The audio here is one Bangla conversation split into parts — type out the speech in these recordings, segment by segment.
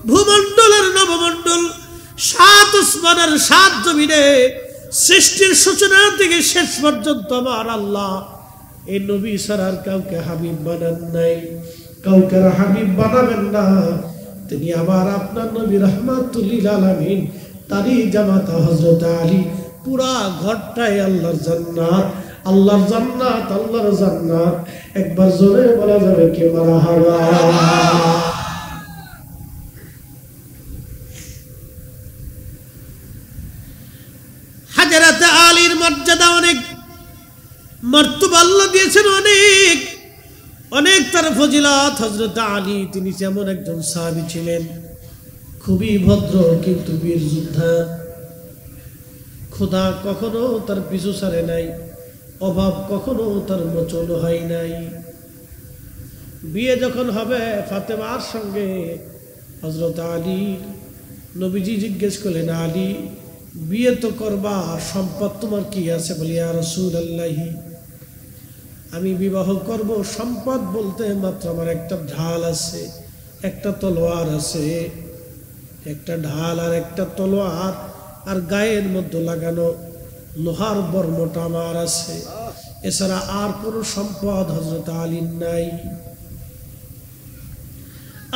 ভূমণ্ডলের নবমণ্ডল, 7 আসমানের 7 জমিনে সৃষ্টির সূচনা থেকে শেষ পর্যন্ত আমার আল্লাহ এই নবী ছাড়ার কাউকে হাবিব বানান নাই, কাউকে হাবিব বানাবেন না। তিনি আবার আপনার নবী রাহমাতুল লিল আলামিন, তারই জামাতা হযরত আলী। পুরা ঘরটাই আল্লাহর জান্নাত, আল্লাহর জান্নাত, আল্লাহর জান্নাত। একবার জোরে বলা যাবে কি মারহাবা। হযরত আলীর মর্যাদা অনেক, মর্তবা আল্লাহ দিয়েছেন অনেক, অনেক তার ফজিলত। হযরত আলী তিনি যেমন একজন সাহাবী ছিলেন, খুবই ভদ্র কিন্তু বীর যোদ্ধা। খোদা কখনো তার পিছু ছাড়ে নাই, অভাব কখনো তার মোচন হয় নাই। বিয়ে যখন হবে ফাতেমার সঙ্গে হযরত আলী, নবীজি জিজ্ঞেস করলেন, আলী বিয়ে তো করবা, সম্পদ তোমার কি আছে? বলি, ইয়া রাসূলুল্লাহ, আমি বিবাহ করব, সম্পদ বলতে মাত্র আমার একটা ঢাল আছে, একটা তলোয়ার আছে, একটা ঢাল আর একটা তলোয়ার, আর গায়ের মধ্যে লাগানো লোহার বর্মটা আমার আছে, এছাড়া আর কোনো সম্পদ হযরত আলীর নাই।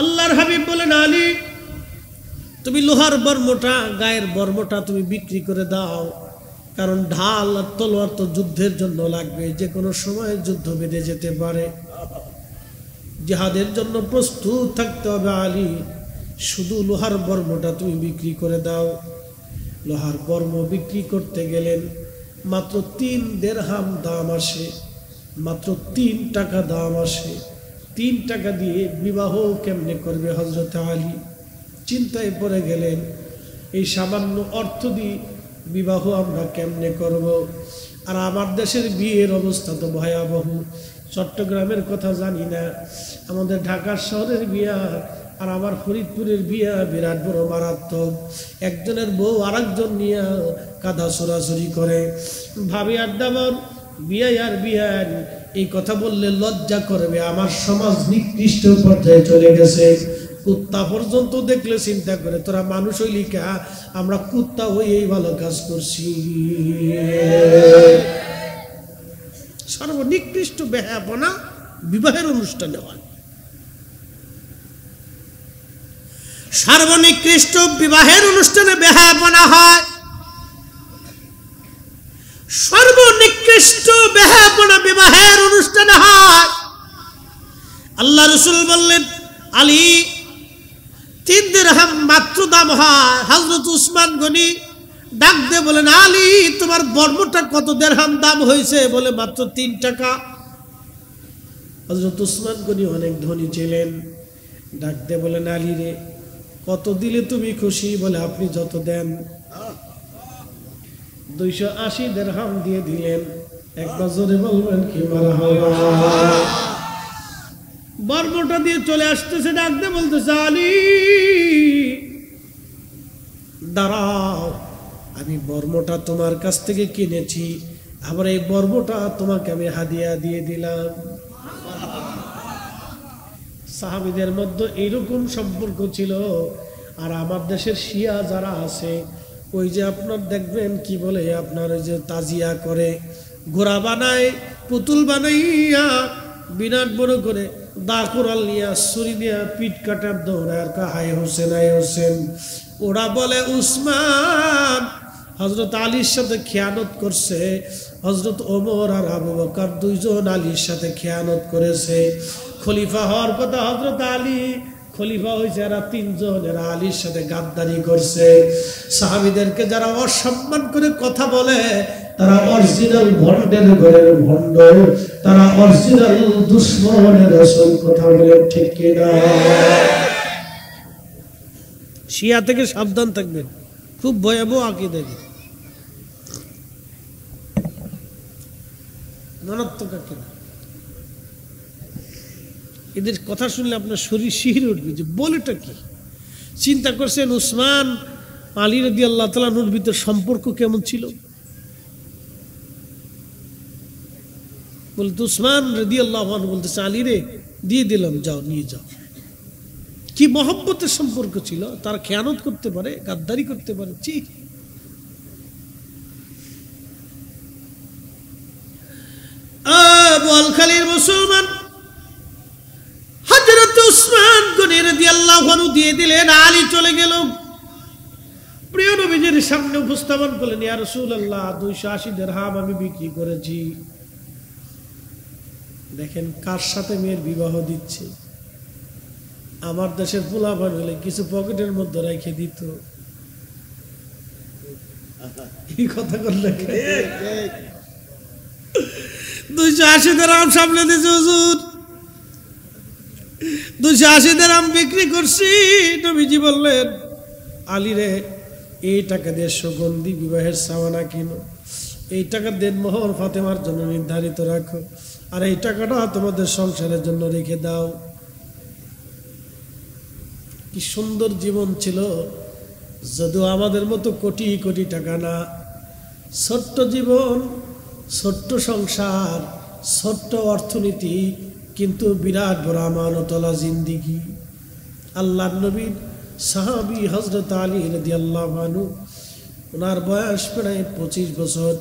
আল্লাহর হাবিব বলেন, আলী তুমি লোহার বর্মটা, গায়ের বর্মটা তুমি বিক্রি করে দাও, কারণ ঢাল আর তলোয়ার তো যুদ্ধের জন্য লাগবে, যে কোনো সময় যুদ্ধ বেঁধে যেতে পারে, জিহাদের জন্য প্রস্তুত থাকতে হবে। আলী শুধু লোহার বর্মটা তুমি বিক্রি করে দাও। লোহার বর্ম বিক্রি করতে গেলেন, মাত্র 3 দিরহাম দাম আসে, মাত্র 3 টাকা দাম আসে। 3 টাকা দিয়ে বিবাহ কেমনে করবে হযরত আলী? চিন্তায় পড়ে গেলেন, এই সামান্য অর্থ দিয়ে বিবাহ আমরা কেমনে করব? আর আমার দেশের বিয়ের অবস্থা তো ভয়াবহ। চট্টগ্রামের কথা জানি না, আমাদের ঢাকার শহরের বিয়া আর আমার ফরিদপুরের বিয়া বিরাট বড় মারাত্মক। একজনের বউ আরেকজন নিয়ে কাঁধা ছোড়াছুরি করে, ভাবি আড্ডাবর, বিয়ে আর বিয়ার এই কথা বললে লজ্জা করবে, আমার সমাজ নিকৃষ্ট পর্যায়ে চলে গেছে। কুত্তা পর্যন্ত দেখলে চিন্তা করে, তোরা মানুষ হইলি কা, আমরা কুত্তা হয়েই ভালো কাজ করছি। সর্বনিকৃষ্ট বেহায়াপনা বিবাহের অনুষ্ঠানে হয়, সর্বনিকৃষ্ট বিবাহের অনুষ্ঠানে বেহায়াপনা হয়, সর্বনিকৃষ্ট বেহায়াপনা বিবাহের অনুষ্ঠানে হয়। আল্লাহ রাসূল বললেন, আলী 3 দিরহাম মাত্র দাম হয়। হযরত উসমান গনি ডাক দিয়ে বলেন, আলী তোমার বর্মটা কত দিরহাম দাম হয়েছে? বলে, মাত্র 3 টাকা। হযরত উসমান গনি অনেক ধনী ছিলেন, ডাক দিয়ে বলেন, আলী রে কত দিলে তুমি খুশি? বলে, আপনি যত দেন। 280 দিরহাম দিয়ে দিলেন। একবার জোরে বলবেন কি মারহাবা। বর্মটা দিয়ে চলে আসতেছে, ডাক দিয়ে বলতেছে, আলী দাঁড়াও, আমি বর্মটা তোমার কাছ থেকে কিনেছি, আবার এই বর্মটা তোমাকে আমি হাদিয়া দিয়ে দিলাম। সাহাবীদের মধ্যে এইরকম সম্পর্ক ছিল। আর আমার দেশের শিয়া যারা আছে, ওই যে আপনার দেখবেন কি বলে, আপনার ওই যে তাজিয়া করে, ঘোড়া বানায়, পুতুল বানাইয়া বিরাট বড় করে দা কোরাল নিয়া ছুরি দিয়া পিঠ কাটার দৌড়ায়, আর হায় হোসেন হায় হোসেন। ওরা বলে উসমান হযরত আলীর সাথে খেয়ানত করছে, হযরত ওমর আর আবু বকর 2 জন আলীর সাথে খেয়ানত করেছে। খলিফা হওয়ার কথা হযরত আলী, খলিফা হয়েছে এরা 3 জন, এরা আলীর সাথে গাদ্দারি করছে। সাহাবীদেরকে যারা অসম্মান করে কথা বলে, তারা অরিজিনাল ভণ্ডের ঘরের ভণ্ড, তারা অরিজিনাল দুশমনের রাসূল। কথা বলে ঠিক কিনা? শিয়া থেকে সাবধান থাকবেন, খুব ভয়াবহ আকীদা, মারাত্মক আকীদা। এদের কথা শুনলে আপনার শরীর শিহরে উঠবে যে বলেটা কি। চিন্তা করছেন উসমান আলী রাদিয়াল্লাহু তাআলা নূর ভিতর সম্পর্ক কেমন ছিল? বলতে উসমান রাদিয়াল্লাহু আনহু বলতেছে, আলী রে দিয়ে দিলাম, যাও নিয়ে যাও। কি মহব্বতের সম্পর্ক ছিল, তারা খেয়ানত করতে পারে, গাদ্দারি করতে পারে। ঠিক বোয়ালখালীর মুসলমান হযরত উসমান গনি রাদিয়াল্লাহু আনহু দিয়ে দিলেন, আলী চলে গেল। প্রিয় নবীজির সামনে উপস্থাপন করলেন, ইয়া রাসূলুল্লাহ 280 দিরহাম আমি বিক্রি করেছি। দেখেন কার সাথে মেয়ের বিবাহ দিচ্ছে। আমার দেশের পোলাপান হলে কিছু পকেটের মধ্যে রেখে দিত। এই কথা করলে 280 দিরহাম সামনে দিয়েছে হুজুর, 280 দিরহাম বিক্রি করছি। নবীজি বললেন, আলী রে এই টাকা দিয়ে সুগন্ধি বিবাহের সামানা কিনো, এই টাকা দেন মোহর ফাতেমার জন্য নির্ধারিত রাখো, আর এই টাকাটা তোমাদের সংসারের জন্য রেখে দাও। কি সুন্দর জীবন ছিল, যদিও আমাদের মতো কোটি কোটি টাকা না, ছোট্ট জীবন, ছোট্ট সংসার, ছোট্ট অর্থনীতি, কিন্তু বিরাট বড় আমানতওয়ালা জিন্দিগি। আল্লাহর নবীর সাহাবী হযরত আলী রাদিয়াল্লাহু আনহু, ওনার বয়স প্রায় 25 বছর,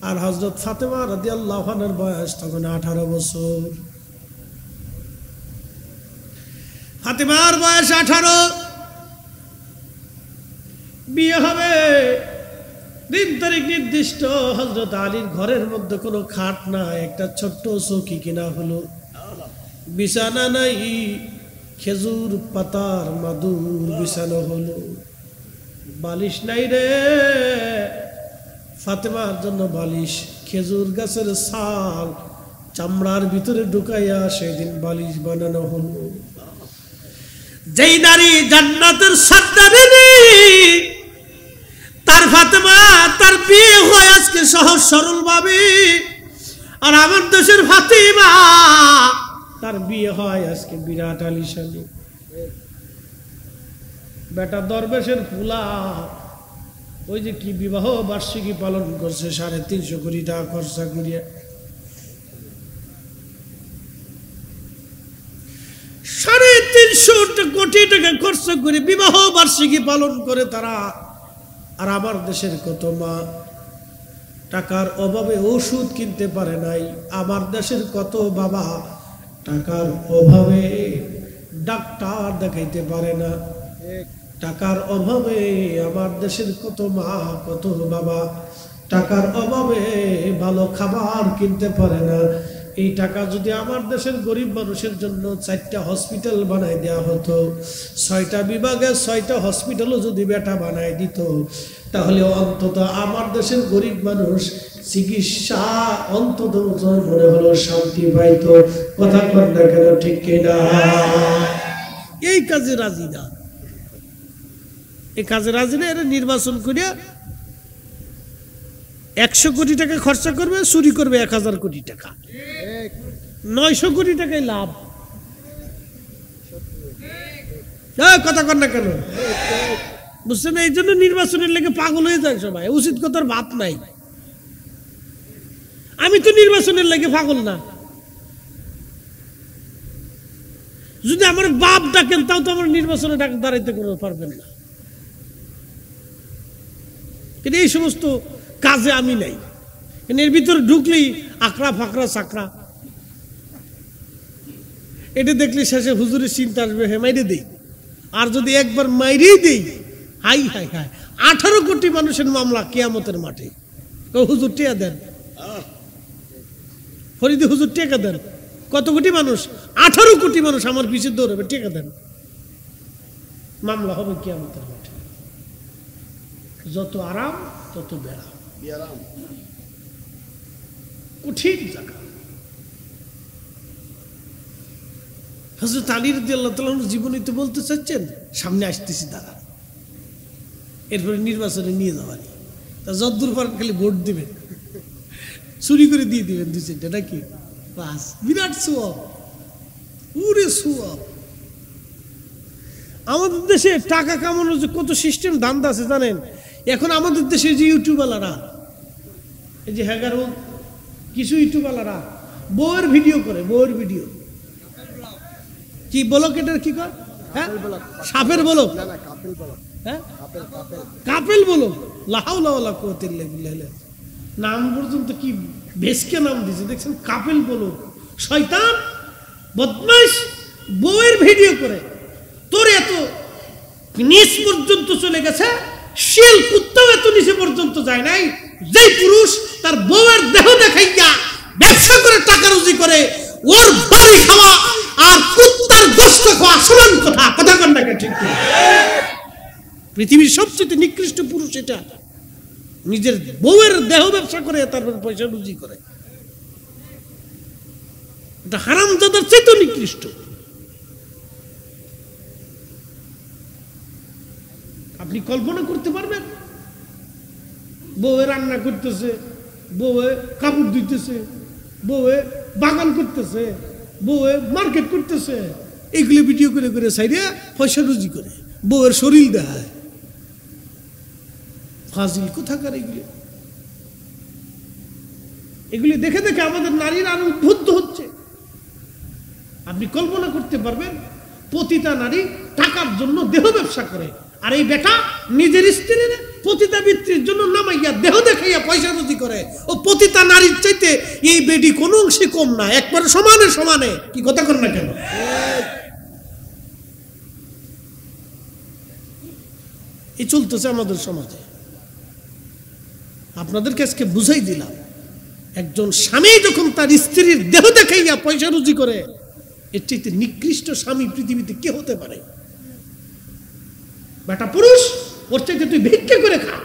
আর হযরত ফাতেমা রাদিয়াল্লাহু আনহার বয়স তখন 18 বছর। ফাতেমার বয়স 18, বিয়ে হবে, দিন তারিখ নির্দিষ্ট। হযরত আলীর ঘরের মধ্যে কোনো খাট না, একটা ছোট্ট চৌকি কিনা হলো, বিছানা নাই, খেজুর পাতার মাদুর বিছানো হলো, বালিশ নাই রে। ফাতেমার জন্য বালিশ খেজুর গাছের ছাল চামড়ার ভিতরে ঢুকাইয়া সেদিন বালিশ বানানো হলো। যেই নারী জান্নাতের সর্দারিনী, তার ফাতেমা, তার বিয়ে হয় আজকে সহজ সরল ভাবে। আর আমার দেশের ফাতেমা, তার বিয়ে হয় আজকে বিরাট আলিশানি। বেটা দরবেশের ফুলা, ওই যে কি বিবাহ বার্ষিকী পালন করছে, 350 কোটি টাকা খরচা করিয়া। 350 কোটি টাকা খরচা করে বিবাহ বার্ষিকী পালন করে তারা। আর আমার দেশের কত মা টাকার অভাবে ওষুধ কিনতে পারে নাই। আমার দেশের কত বাবা টাকার অভাবে ডাক্তার দেখাইতে পারে না। টাকার অভাবে আমার দেশের কত মা, কত বাবা টাকার অভাবে ভালো খাবার কিনতে পারে না। এই টাকা যদি আমার দেশের গরিব মানুষের জন্য 4টা হসপিটাল বানাই দেওয়া হতো, 6টা বিভাগে 6টা হসপিটালও যদি বেটা বানাই দিত, তাহলে অন্তত আমার দেশের গরিব মানুষ চিকিৎসা অন্তত মনে হলো শান্তি পাইত। কথা কর না কেন, ঠিক কিনা? এই কাজে রাজি না, এই কাজে রাজি না। এরা নির্বাচন করিয়া 100 কোটি টাকা খরচা করবে, চুরি করবে 1000 কোটি টাকা, 900 কোটি টাকায় লাভ। কথা কর না কেন, বুঝছেন? এই জন্য নির্বাচনের লেগে পাগল হয়ে যায় সবাই, উচিত কথার ভাত নাই। আমি তো নির্বাচনের লেগে পাগল না, যদি আমার বাপ ডাকেন তাও তো আমার নির্বাচনে দাঁড়াইতে করে পারবেন না। কিন্তু এই সমস্ত কাজে আমি নাই, এর ভিতরে ঢুকলেই আকড়া ফাকড়া চাকরা, এটা দেখলে শেষে হুজুরের চিন্তা আসবে, হ্যাঁ মাইরে দেই। আর যদি একবার মাইরেই দেই, হাই হাই হাই, 18 কোটি মানুষের মামলা কিয়ামতের মাঠে। হুজুর টিয়া দেন, ফরিদি হুজুর টেকা দেন। কত কোটি মানুষ? 18 কোটি মানুষ আমার পিছিয়ে দৌড়াবে, টেকা দেন। মামলা হবে কিয়ামতের মাঠে। যত আরাম তত বেরাম, কঠিন জায়গা। হযরত আলী রাদিয়াল্লাহু তাআলা জীবনী তো বলতে চাচ্ছেন, সামনে আসতেছি দাঁড়া, এরপরে নির্বাচনে নিয়ে যাওয়ানি। তা যদ্দূর পারেন খালি ভোট দিবেন, চুরি করে দিয়ে দিবেন 2-4টা নাকি, বাস। বিরাট সুয়াব, পুরে সুয়াব। আমাদের দেশে টাকা কামানোর যে কত সিস্টেম ধান্দা আছে জানেন? এখন আমাদের দেশে যে ইউটিউবালারা, এই যে হ্যাগার কিছু ইউটিউবালারা বউয়ের ভিডিও করে, বউয়ের ভিডিও কি ব্লক, এটার কি কর হ্যাঁ সাপের বলক, হ্যাঁ কাপেল বলক, লা হাওলা ওয়ালা কুওয়াতা ইল্লা বিল্লাহ। নাম পর্যন্ত কি বেশকে নাম দিয়েছে দেখছেন, কাপেল বলক। শয়তান বদমাইশ বউয়ের ভিডিও করে তোর এত নিচ পর্যন্ত চলে গেছে, শিয়াল কুত্তাও এত নিচে পর্যন্ত যায় নাই। যেই পুরুষ তার বউয়ের দেহ দেখাইয়া ব্যবসা করে টাকা রুজি করে, ওর বাড়ি খাওয়া আর কুত্তার গোশত খাওয়া সমান কথা। কথা কন না ঠিক? পৃথিবীর সবচেয়ে নিকৃষ্ট পুরুষ এটা, নিজের বউয়ের দেহ ব্যবসা করে তারপর পয়সা রুজি করে। এটা হারামজাদার চেয়ে নিকৃষ্ট। আপনি কল্পনা করতে পারবেন? বউয়ে রান্না করতেছে, বউয়ে কাপড় ধুইতেছে, বউয়ে বাগান করতেছে, বউয়ে মার্কেট করতেছে, এগুলি ভিডিও করে করে সাইডে পয়সা রুজি করে, বউয়ের শরীর দেখায়। ফাজিল কোথাকার এগুলি। এগুলি দেখে দেখে আমাদের নারীরা আরো উদ্বুদ্ধ হচ্ছে। আপনি কল্পনা করতে পারবেন, পতিতা নারী টাকার জন্য দেহ ব্যবসা করে, আর এই বেটা নিজের স্ত্রীর পতিতা বৃত্তির জন্য নামাইয়া দেহ দেখাইয়া পয়সা রুজি করে। ও পতিতা নারীর চাইতে এই বেটি কোনো অংশে কম না, একবারে সমানে সমানে। কি কথা কর না কেন? এই চলতেছে আমাদের সমাজে। আপনাদেরকে আজকে বুঝাই দিলাম, একজন স্বামী যখন তার স্ত্রীর দেহ দেখাইয়া পয়সা রুজি করে, এর চাইতে নিকৃষ্ট স্বামী পৃথিবীতে কে হতে পারে? বেটা পুরুষ, ওর চাইতে তুই ভিক্ষা করে খা।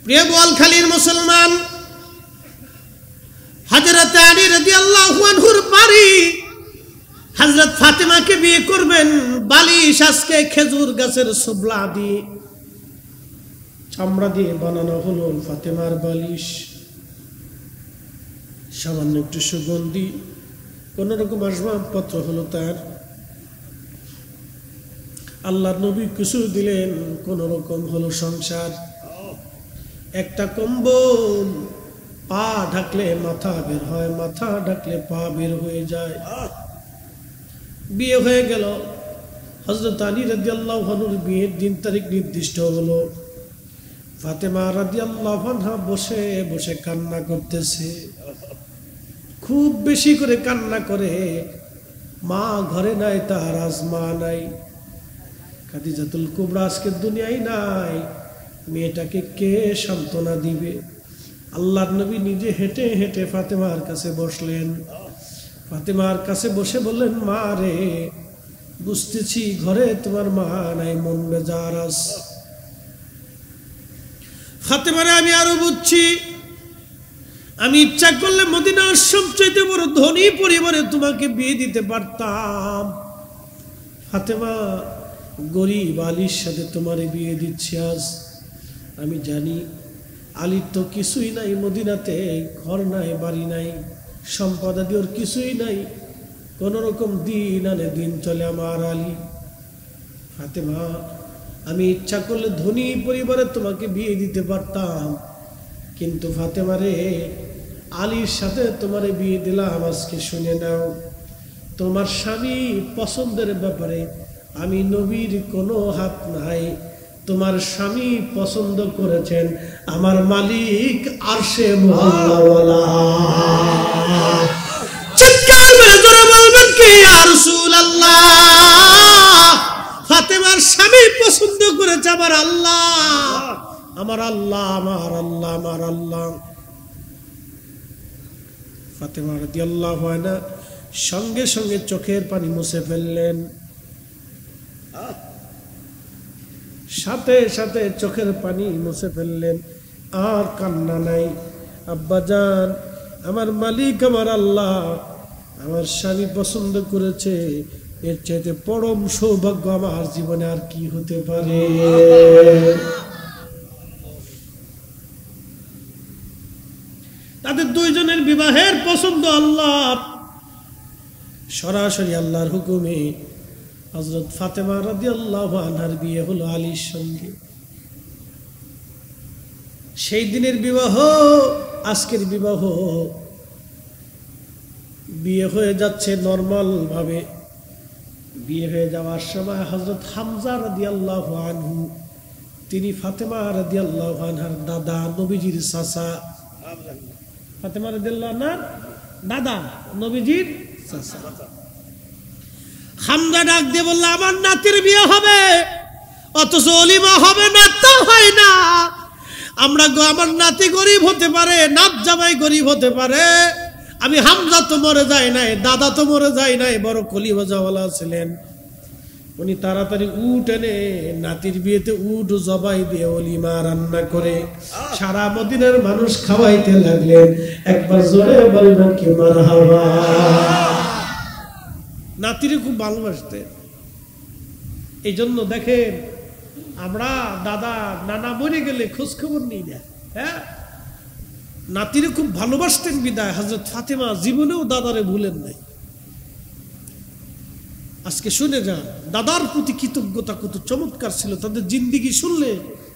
প্রিয় বোয়ালখালীর মুসলমান, হযরত আলী রাদিয়াল্লাহু আনহুর বাড়ি, হযরত ফাতেমাকে বিয়ে করবেন। বালিশ আজকে খেজুর গাছের সুবলা দিয়ে, চামড়া দিয়ে বানানো হলো ফাতেমার বালিশ। সামান্য একটু সুগন্ধি, কোন রকম আসবাবপত্র হলো তার। আল্লাহর নবী কিছু দিলেন, কোন রকম হলো সংসার। একটা কম্বল, পা ঢাকলে মাথা বের হয়, মাথা ঢাকলে পা বের হয়ে যায়। বিয়ে হয়ে গেল। হযরত আলী রাদিয়াল্লাহু আনহুর বিয়ের দিন তারিখ নির্দিষ্ট হলো। ফাতেমা রাদিয়াল্লাহু আনহা বসে বসে কান্না করতেছে, খুব বেশি করে কান্না করে। মা ঘরে নাই, তার আজ মা নাই। খাদিজাতুল কুবরা আজকে দুনিয়ায় নাই, মেয়েটাকে কে সান্ত্বনা দিবে? আল্লাহর নবী নিজে হেঁটে হেঁটে ফাতেমার কাছে বসলেন। ফাতেমার কাছে বসে বললেন, মা রে, বুঝতেছি ঘরে তোমার মা নাই, মন বেজারাস। ফাতেমারে আমি আরো বুঝছি, আমি ইচ্ছা করলে মদিনার সবচেয়ে বড় ধনী পরিবারে তোমাকে বিয়ে দিতে পারতাম। ফাতেমা, গরিব আলীর সাথে তোমার বিয়ে দিচ্ছি আজ। আমি জানি আলীর তো কিছুই নাই মদিনাতে, ঘর নাই, বাড়ি নাই, সম্পদ আদি ওর কিছুই নাই। কোন রকম দিন আনে দিন চলে আমার আলী। ফাতেমা, আমি ইচ্ছা করলে ধনী পরিবারে তোমাকে বিয়ে দিতে পারতাম, কিন্তু ফাতেমা রে, আলীর সাথে তোমারে বিয়ে দিলাম। আজকে শুনে নাও, তোমার স্বামী পছন্দের ব্যাপারে আমি নবীর কোনো হাত নাই। তোমার স্বামী পছন্দ করেছেন আমার মালিক আরশে মুআল্লাওয়ালা। চিৎকার মেরে জোরে বলবেন কি ইয়া রাসূলুল্লাহ? ফাতেমার স্বামী পছন্দ করেছে আমার আল্লাহ, আমার আল্লাহ, আমার আল্লাহ, আমার আল্লাহ। ফাতেমা রাদিয়াল্লাহু আনহা সঙ্গে সঙ্গে চোখের পানি মুছে ফেললেন, সাথে সাথে চোখের পানি মুছে ফেললেন, আর কান্না নাই। আব্বাজান, আমার মালিক আমার আল্লাহ, আমার স্বামী পছন্দ করেছে, এর চাইতে পরম সৌভাগ্য আমার জীবনে আর কি হতে পারে? তাদের দুইজনের বিবাহের পছন্দ আল্লাহ, সরাসরি আল্লাহর হুকুমে হযরত ফাতেমা রাদিয়াল্লাহু আনহার বিয়ে হলো আলীর সঙ্গে। সেই দিনের বিবাহ, আজকের বিবাহ বিয়ে হয়ে যাচ্ছে নরমাল ভাবে। বিয়ে হয়ে যাওয়ার সময় হযরত হামজা রাদিয়াল্লাহু আনহু তিনি ফাতেমা রাদিয়াল্লাহু আনহার দাদা, নবীজির চাচা। ফাতেমা রাদিয়াল্লাহু আনহার দাদা, নবীজির চাচা। হামজা ডাক দিয়ে বলল, আমার নাতির বিয়ে হবে, অথচ ওলিমা হবে না, তা হয় না। আমার নাতি গরিব হতে পারে, নাত জামাই গরিব হতে পারে, আমি হামজা তো মরে যায় নাই, দাদা তো মরে যায় নাই, বড় কলিজাওয়ালা ছিলেন। উনি তাড়াতাড়ি উট এনে নাতির বিয়েতে উট জবাই দিয়ে ওলিমা রান্না করে সারা মদিনার মানুষ খাওয়াইতে লাগলেন। একবার জোরে বলবেন কি মারহাবা। নাতিরে খুব ভালোবাসতেন। এই জন্য দেখেন, আমরা দাদা নানা মরে গেলে খোঁজ খবর নিই না। হ্যাঁ, নাতিরে খুব ভালোবাসতেন বিদায় হযরত ফাতেমা জীবনেও দাদারে ভুলেন নাই। আজকে শুনে যান দাদার প্রতি কৃতজ্ঞতা কত চমৎকার ছিল। তাদের জিন্দেগি শুনলে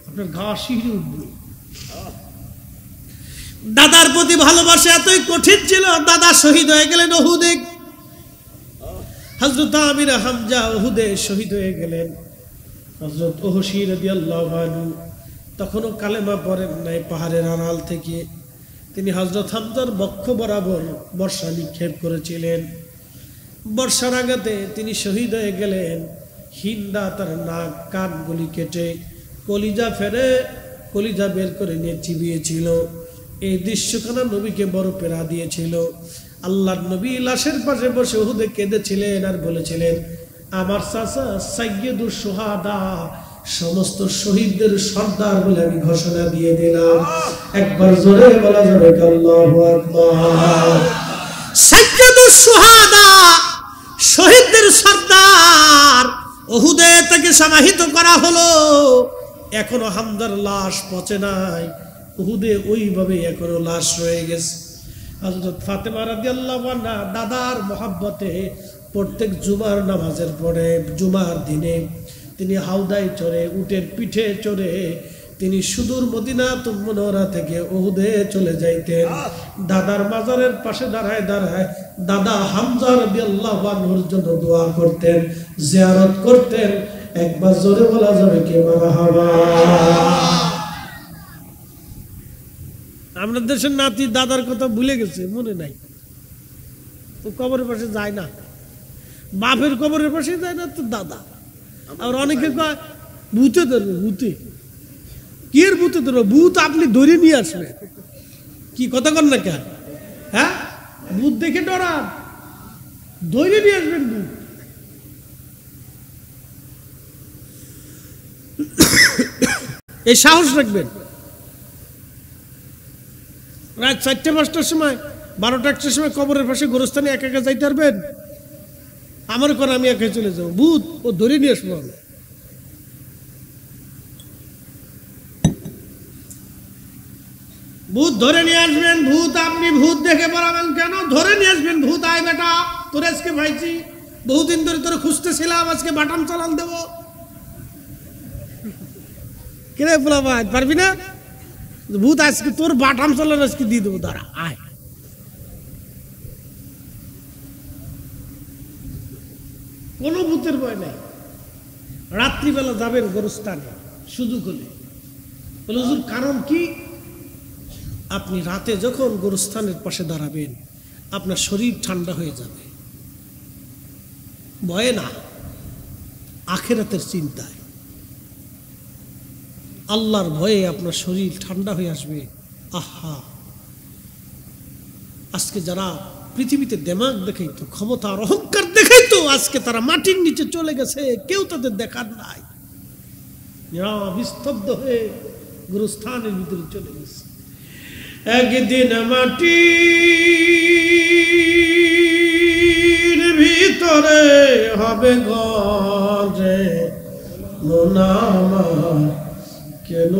আপনার গা শিহরে উঠবে। দাদার প্রতি ভালোবাসা এতই কঠিন ছিল, দাদা শহীদ হয়ে গেলেন উহুদে। হযরত আমির হামজা উহুদে শহীদ হয়ে গেলেন। হযরত ওহসী রাদিয়াল্লাহু আনহু তখনও কালেমা পড়েন নাই। পাহাড়ের আড়াল থেকে তিনি হযরত হামজার বক্ষ বরাবর বর্ষা নিক্ষেপ করেছিলেন। বর্ষার আঘাতে তিনি শহীদ হয়ে গেলেন। হিন্দা তার নাক কানগুলি কেটে কলিজা ফেরে কলিজা বের করে নিয়ে চিবিয়েছিল। এই দৃশ্যখানা নবীকে বড় পেরা দিয়েছিল। আল্লাহর নবী লাশের পাশে বসে উহুদে কেঁদেছিলেন আর বলেছিলেন, আমার চাচা সাইয়্যিদুশ শুহাদা, সমস্ত শহীদদের সর্দার বলে আমি ঘোষণা দিয়ে দিলাম। একবার জোরে বলা যাবে আল্লাহু আকবার। সাইয়্যিদুশ শুহাদা, শহীদদের সর্দার, উহুদে তাকে সমাহিত করা হলো। এখনো হামজার লাশ পচে নাই, উহুদে ওইভাবে এখনো লাশ রয়ে গেছে। হযরত ফাতেমা রাদিয়াল্লাহু আনহা দাদার মহব্বতে প্রত্যেক জুমার নামাজের পরে জুমার দিনে তিনি হাওদায় চড়ে, উটের পিঠে চড়ে তিনি সুদূর মদিনাতুল মুনাওয়ারা থেকে উহুদে চলে যাইতেন। দাদার মাজারের পাশে দাঁড়ায় দাঁড়ায় দাদা হামজা রাদিয়াল্লাহু আনহুর জন্য দোয়া করতেন, জিয়ারত করতেন। একবার জোরে বলা যাবে কি মারহাবা। আমাদের দেশের নাতি দাদার কথা ভুলে গেছে, মনে নাই। তো কবরের পাশে যায় না, বাপের কবরের পাশে যায় না, তো দাদা। আর অনেকে কয় ভূতে ধরবে, ভূতে কি এর ভূতে ধরবে? ভূত আপনি ধরে নিয়ে আসবেন, কি কথা কন না কেন? হ্যাঁ, ভূত দেখে ডরান, ধরে নিয়ে আসবেন ভূত। এই সাহস রাখবেন। রাত 4টা-5টার সময়, 12টা-1টার সময় কবরের পাশে গোরস্থানে একা একা যাইতে পারবেন? আমার করে আমি একা চলে যাবো, ভূত ও ধরে নিয়ে আসবো আমি। ভূত ধরে নিয়ে আসবেন। ভূত আপনি ভূত দেখে পড়াবেন কেন? ধরে নিয়ে আসবেন। ভূত আয় বেটা, তোর আজকে ভাইছি, বহুদিন ধরে তোর খুঁজতেছিলাম, আজকে বাটাম চালান দেবো। কিরে পোলা ভাই, পারবি না? ভূত আজকে তোর বাটাম চালান আজকে দিয়ে দেবো, দাঁড়া আয়। কোনো ভূতের ভয় নাই। রাত্রিবেলা যাবেন গোরস্থানে, সুযোগ হলে। বলে হুজুর কারণ কি? আপনি রাতে যখন গোরস্থানের পাশে দাঁড়াবেন আপনার শরীর ঠান্ডা হয়ে যাবে, ভয়ে না, আখিরাতের চিন্তায়, আল্লাহর ভয়ে আপনার শরীর ঠান্ডা হয়ে আসবে। আহা, আজকে যারা পৃথিবীতে দেমাগ দেখাইতো, ক্ষমতা আর অহংকার দেখাইতো, আজকে তারা মাটির নিচে চলে গেছে, কেউ তাদের দেখার নাই। নিস্তব্ধ হয়ে গুরুস্থানের ভিতরে চলে গেছে। একদিন মাটির ভিতরে হবে ঘরে, মন আমার কেন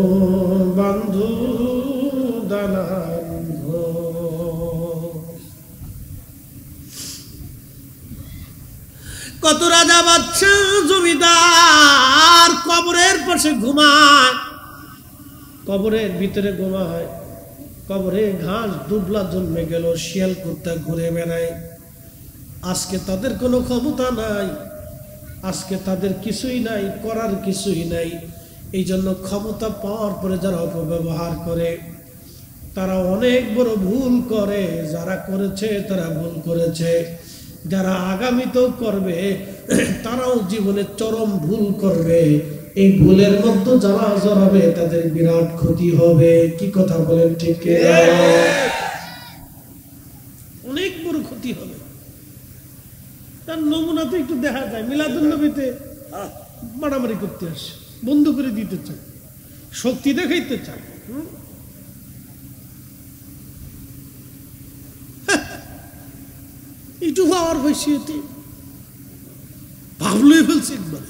বন্ধু দালান ঘর। কত রাজা বাদশা জমিদার কবরের পাশে ঘুমায়, কবরের ভিতরে ঘুমায়। কবরে ঘাস দুবলা জন্মে গেল, শিয়াল কুত্তা ঘুরে বেড়ায়। আজকে তাদের কোনো ক্ষমতা নাই, আজকে তাদের কিছুই নাই, করার কিছুই নাই। এই জন্য ক্ষমতা পাওয়ার পরে যারা অপব্যবহার করে তারা অনেক বড় ভুল করে। যারা করেছে তারা ভুল করেছে, যারা আগামীতেও করবে তারাও জীবনে চরম ভুল করবে। এই ভুলের মধ্যে যারা জড়াবে তাদের বিরাট ক্ষতি হবে। কি কথা বলেন ঠিক কিনা? অনেক বড় ক্ষতি হবে। তার নমুনা তো একটু দেখা যায়, মিলাদুন্নবীতে মারামারি করতে আসে, বন্ধ করে দিতে চায়, শক্তি দেখাইতে চায়। একটু হওয়ার বয়সী ভাবলই ফেলছে একবার।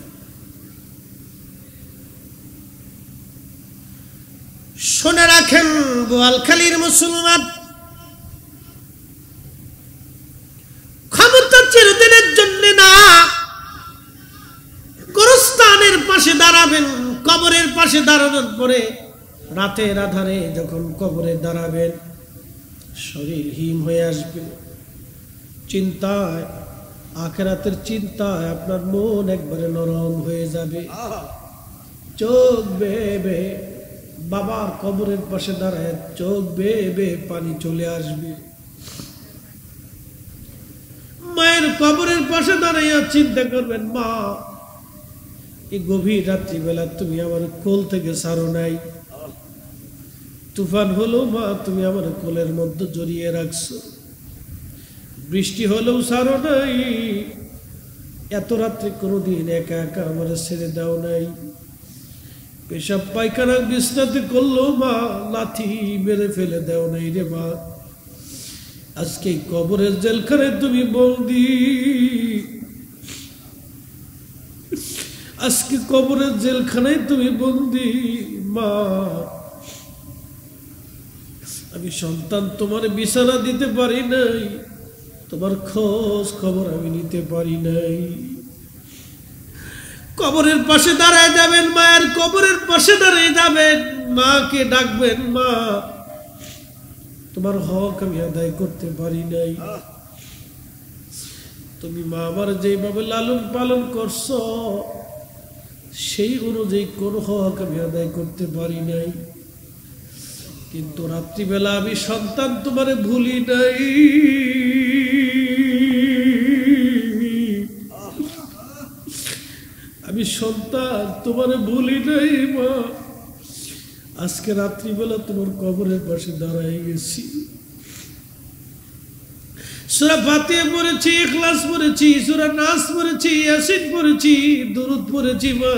শুনে রাখেন বোয়ালখালীর মুসলমান, ক্ষমতা চিরদিনের জন্য না। গোরস্থানের পাশে দাঁড়াবেন, কবরের পাশে দাঁড়ানোর পরে রাতের আধারে যখন কবরে দাঁড়াবেন শরীর হিম হয়ে আসবে। চিন্তায়, আখিরাতের চিন্তায় আপনার মন একবারে নরম হয়ে যাবে। চোখ বেয়ে বেয়ে বাবার কবরের পাশে দাঁড়ায় চোখ বেয়ে বেয়ে পানি চলে আসবে। মায়ের কবরের পাশে দাঁড়াইয়া চিন্তা করবেন, মা এই গভীর রাত্রিবেলা তুমি আমার কোল থেকে ছাড়ো নাই। তুফান হলো মা তুমি আমার কোলের মধ্যে জড়িয়ে রাখছো। বৃষ্টি হলেও ছাড়ো নাই। এত রাত্রে কোনোদিন একা একা আমার ছেড়ে দাও নাই। পেশাব পায়খানা বিছনাতে করলো মা লাথি মেরে ফেলে দাও নাই রে মা। আজকে কবরের জেলখানায় তুমি বন্দি। আজকে কবরের জেলখানায় তুমি বন্দি মা। আমি সন্তান তোমার বিছানা দিতে পারি নাই, তোমার খোঁজ খবর আমি নিতে পারি নাই। কবরের পাশে দাঁড়ায় যাবেন, মায়ের কবরের পাশে দাঁড়িয়ে যাবেন, মাকে ডাকবেন, মা তোমার হক আমি আদায় করতে পারি নাই। তুমি মা আমার যেভাবে লালন পালন করছো সেই অনুযায়ী কোন হক আমি আদায় করতে পারি নাই। কিন্তু রাত্রিবেলা আমি সন্তান তোমারে ভুলি নাই। আমি সন্তান তোমারে ভুলি নাই মা। আজকে রাত্রিবেলা তোমার কবরের পাশে দাঁড়ায় গেছি। সূরা ফাতিহা পড়েছি, ইখলাস পড়েছি, সূরা নাস পড়েছি, ইয়াসিন পড়েছি, দুরূদ পড়েছি মা।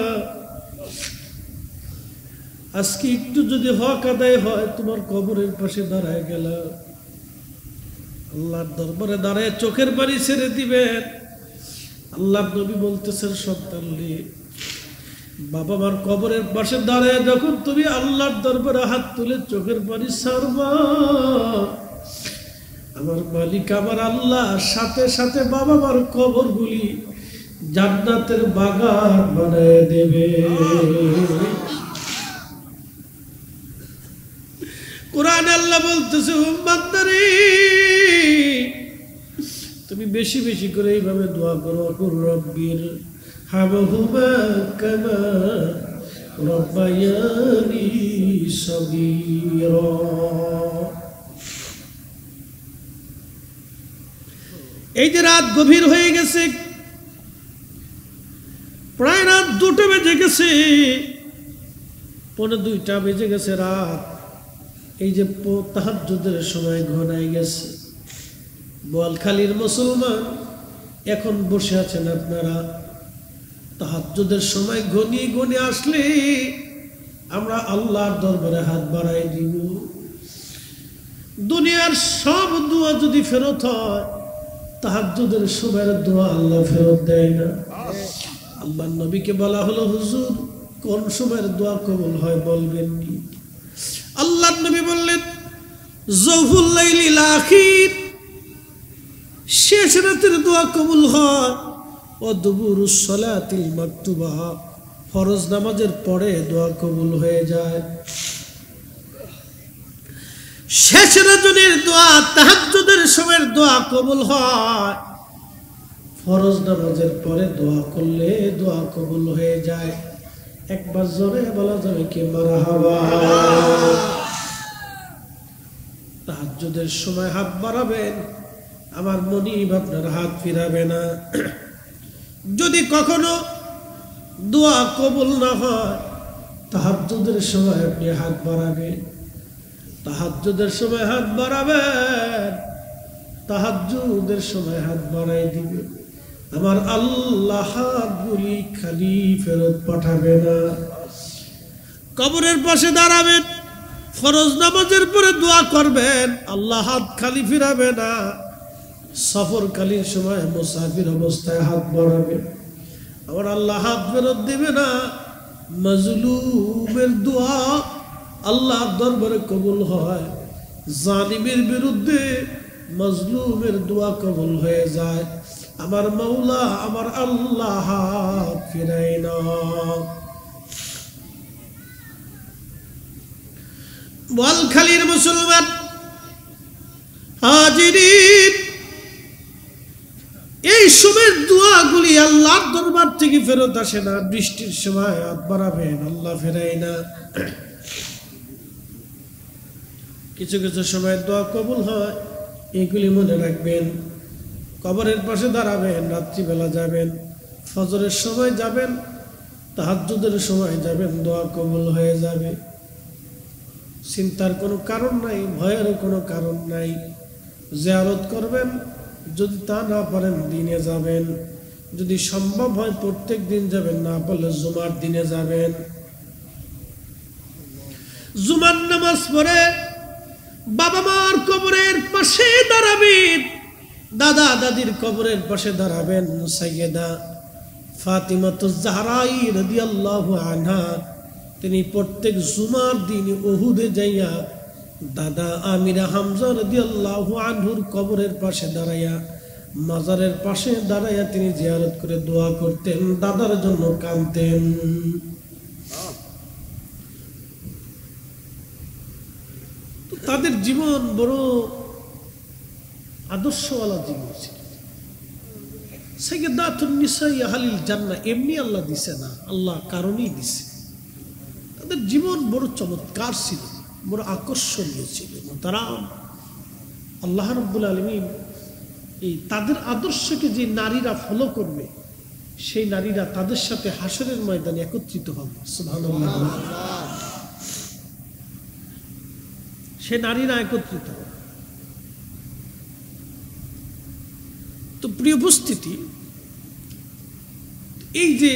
আজকে একটু যদি হক আদায় হয় তোমার কবরের পাশে দাঁড়ায় গেলাম। আল্লাহর দরবারে দাঁড়ায় চোখের পানি ছেড়ে দিবেন। আল্লাহর নবী বলতেছেন, সন্তান রে বাবা মার কবরের পাশে দাঁড়ায় যখন তুমি আল্লাহর দরবারে হাত তুলে চোখের পানি ছাড়বা, আমার মালিক আমার আল্লাহ সাথে সাথে বাবা মার কবরগুলি জান্নাতের বাগান বানায় দেবে। কোরআন আল্লাহ বলতেছে, বান্দারে তুমি বেশি বেশি করে এইভাবে দোয়া করো, কুর রব্বির হামহুমা কামা রব্বায়ানি সগীরা। এই যে রাত গভীর হয়ে গেছে, প্রায় রাত 2টা বেজে গেছে, 1:45 বেজে গেছে রাত। এই যে তাহাজ্জুদের সময় ঘনায় গেছে। বোয়ালখালীর মুসলমান এখন বসে আছেন আপনারা। তাহাজ্জুদের সময় ঘনিয়ে ঘনিয়ে আসলে আমরা আল্লাহর দরবারে হাত বাড়াই দিব। দুনিয়ার সব দোয়া যদি ফেরত হয়, তাহাজ্জুদের সময়ের দোয়া আল্লাহ ফেরত দেয় না। আল্লাহর নবীকে বলা হলো, হুজুর কোন সময়ের দোয়া কবুল হয় বলবেন নি? আল্লাহর নবী বললেন, জওফুল লাইলিল আখির, শেষ রাতের দোয়া কবুল হয়। ও দুবুরুস সালাতিল মাকতুবা, ফরজ নামাজের পরে দোয়া কবুল হয়ে যায়। শেষ রজনীর দোয়া, তাহাজ্জুদের সময়ের দোয়া কবুল হয়। ফরজ নামাজের পরে দোয়া করলে দোয়া কবুল হয়ে যায়। একবার জোরে বলা যাবে কি মারহাবা। তাহাজ্জুদের সময় হাত বাড়াবেন, আমার মনিব আপনার হাত ফিরাবে না। যদি কখনো দোয়া কবুল না হয়, তাহাজ্জুদের সময় আপনি হাত বাড়াবেন, তাহাজ্জুদের সময় হাত বাড়াবেন, তাহাজ্জুদের সময় হাত বাড়াই দিবেন, আমার আল্লাহ হাতগুলি খালি ফেরত পাঠাবে না। কবরের পাশে দাঁড়াবেন, ফরজ নামাজের পরে দোয়া করবেন, আল্লাহ হাত খালি ফিরাবে না। সফরকালীন সময় মুসাফির অবস্থায় হাত বাড়াবে, আমার আল্লাহ হাত ফেরত দিবে না। মাজলুমের দোয়া আল্লাহর দরবারে কবুল হয়, জালিমের বিরুদ্ধে মাজলুমের দোয়া কবুল হয়ে যায়। আমার মাওলা আমার আল্লাহ হাত ফিরায় না। বোয়ালখালীর মুসলমান হাজিরিন, এই সময়ের দোয়াগুলি আল্লাহর দরবার থেকে ফেরত আসে না। বৃষ্টির সময় হাত বাড়াবেন, আল্লাহ ফেরায় না। কিছু কিছু সময় দোয়া কবুল হয়, এগুলি মনে রাখবেন। কবরের পাশে দাঁড়াবেন, রাত্রিবেলা যাবেন, ফজরের সময় যাবেন, তাহাজ্জুদের সময় যাবেন, দোয়া কবুল হয়ে যাবে। চিন্তার কোনো কারণ নাই, ভয়েরও কোনো কারণ নাই। জিয়ারত করবেন, যদি তা না পারেন দিনে যাবেন, যদি সম্ভব হয় প্রত্যেক দিন যাবেন, না পারলে জুমার দিনে যাবেন। জুমার নামাজ পড়ে বাবা মার কবরের পাশে দাঁড়াবেন, দাদা দাদির কবরের পাশে দাঁড়াবেন। সাইয়েদা ফাতিমাতুজ জাহরা রাদিয়াল্লাহু আনহা, তিনি প্রত্যেক জুমার দিন উহুদে যাইয়া দাদা আমিরা হামজা রাদিয়াল্লাহু আনহুর কবরের পাশে দাঁড়াইয়া, মাজারের পাশে দাঁড়াইয়া তিনি জিয়ারত করে দোয়া করতেন, দাদার জন্য কাঁদতেন। তাদের জীবন বড় আদর্শওয়ালা জীবন ছিল। সাইয়্যিদাতুন নিসা আহলিল জান্নাহ এমনি আল্লাহ দিছে না, আল্লাহ কারণেই দিছে। তাদের জীবন বড় চমৎকার ছিল, বড় আকর্ষণীয় ছিল। মুহতারাম, আল্লাহ রাব্বুল আলামিন এই তাদের আদর্শকে যে নারীরা ফলো করবে, সেই নারীরা তাদের সাথে হাসরের ময়দানে একত্রিত হবে। সুবহানাল্লাহ। সে নারীরা একত্রিত হবে। তো প্রিয় উপস্থিতি, এই যে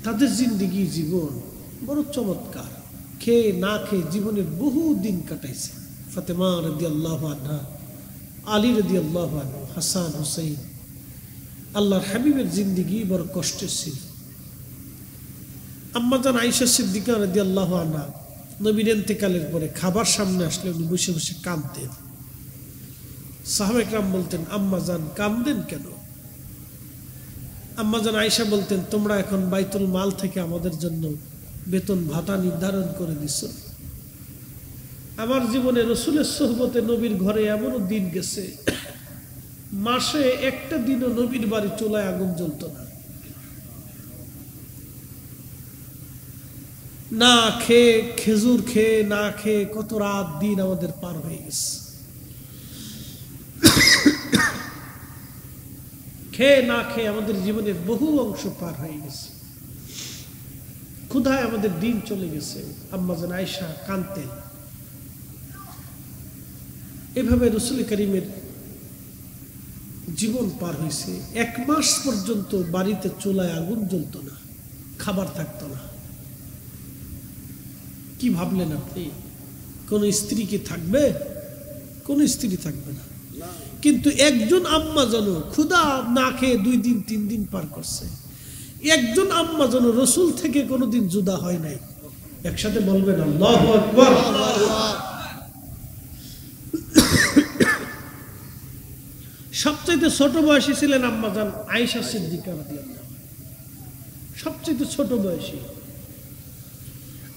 তাদের জিন্দেগি জীবন বড় চমৎকার, খেয়ে না খেয়ে জীবনের বহু দিন কাটাইছে। ফাতেমা রাদিয়াল্লাহু আনহা, আলী রাদিয়াল্লাহু আনহু, হাসান হুসাইন, আল্লাহর হাবিবের জিন্দেগি বড় কষ্টের ছিল। আম্মাজান আয়েশা সিদ্দিকা রাদিয়াল্লাহু আনহা নবীর ইন্তেকালের পরে খাবার সামনে আসলে উনি বসে বসে কাঁদতেন। সাহাবায়ে কেরাম বলতেন, আম্মাজান কাঁদেন কেন? আম্মাজান আয়েশা বলতেন, তোমরা এখন বাইতুল মাল থেকে আমাদের জন্য বেতন ভাতা নির্ধারণ করে দিছ। আমার জীবনে রসুলের সোহবতে নবীর ঘরে এমনও দিন গেছে, মাসে একটা দিনও নবীর বাড়ি চুলায় আগুন জ্বলত না। না খেয়ে, খেজুর খেয়ে না খেয়ে কত রাত দিন আমাদের পার হয়ে গেছে। খেয়ে না খেয়ে আমাদের জীবনের বহু অংশ পার হয়ে গেছে। ক্ষুধায় আমাদের দিন চলে গেছে। আম্মাজান আয়েশা কাঁদতেন। এভাবে রাসূল করিমের জীবন পার হয়েছে। 1 মাস পর্যন্ত বাড়িতে চুলায় আগুন জ্বলত না, খাবার থাকতো না। কি ভাবলেন আপনি? কোন স্ত্রী কি থাকবে? কোন স্ত্রী থাকবে না। কিন্তু একজন আম্মা যেন ক্ষুধা না খেয়ে 2 দিন 3 দিন পার করছে। একজন আম্মা যেন রসুল থেকে কোনোদিন জুদা হয় নাই। একসাথে বলবেন আল্লাহু আকবার। সবচেয়ে ছোট বয়সী ছিলেন আম্মাজান আয়েশা সিদ্দিকা রাদিয়াল্লাহু আনহা, সবচেয়ে ছোট বয়সী।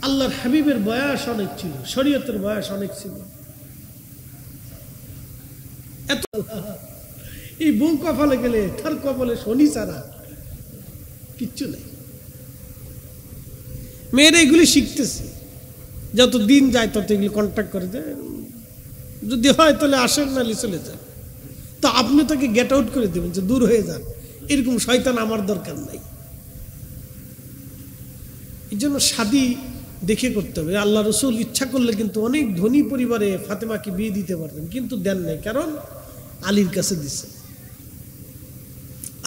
আল্লাহর হাবিবের বয়স অনেক ছিল, শরীয়তের বয়স অনেক ছিল। এই বউ কপালে গেলে তার কপালে শনি ছাড়া কিচ্ছু নেই। মেয়েরা এগুলি শিখতেছে, যত দিন যায় তত এগুলি কন্ট্যাক্ট করে দেয়, যদি হয় তাহলে আসেন, নাহলে চলে যান। তো আপনি তাকে গেট আউট করে দেবেন যে দূর হয়ে যান, এরকম শয়তান আমার দরকার নাই। এই জন্য শাদী দেখে করতে হবে। আল্লাহ রসুল ইচ্ছা করলে কিন্তু অনেক ধনী পরিবারে ফাতেমাকে বিয়ে দিতে পারতেন, কিন্তু দেন নাই, কারণ আলীর কাছে দিছে,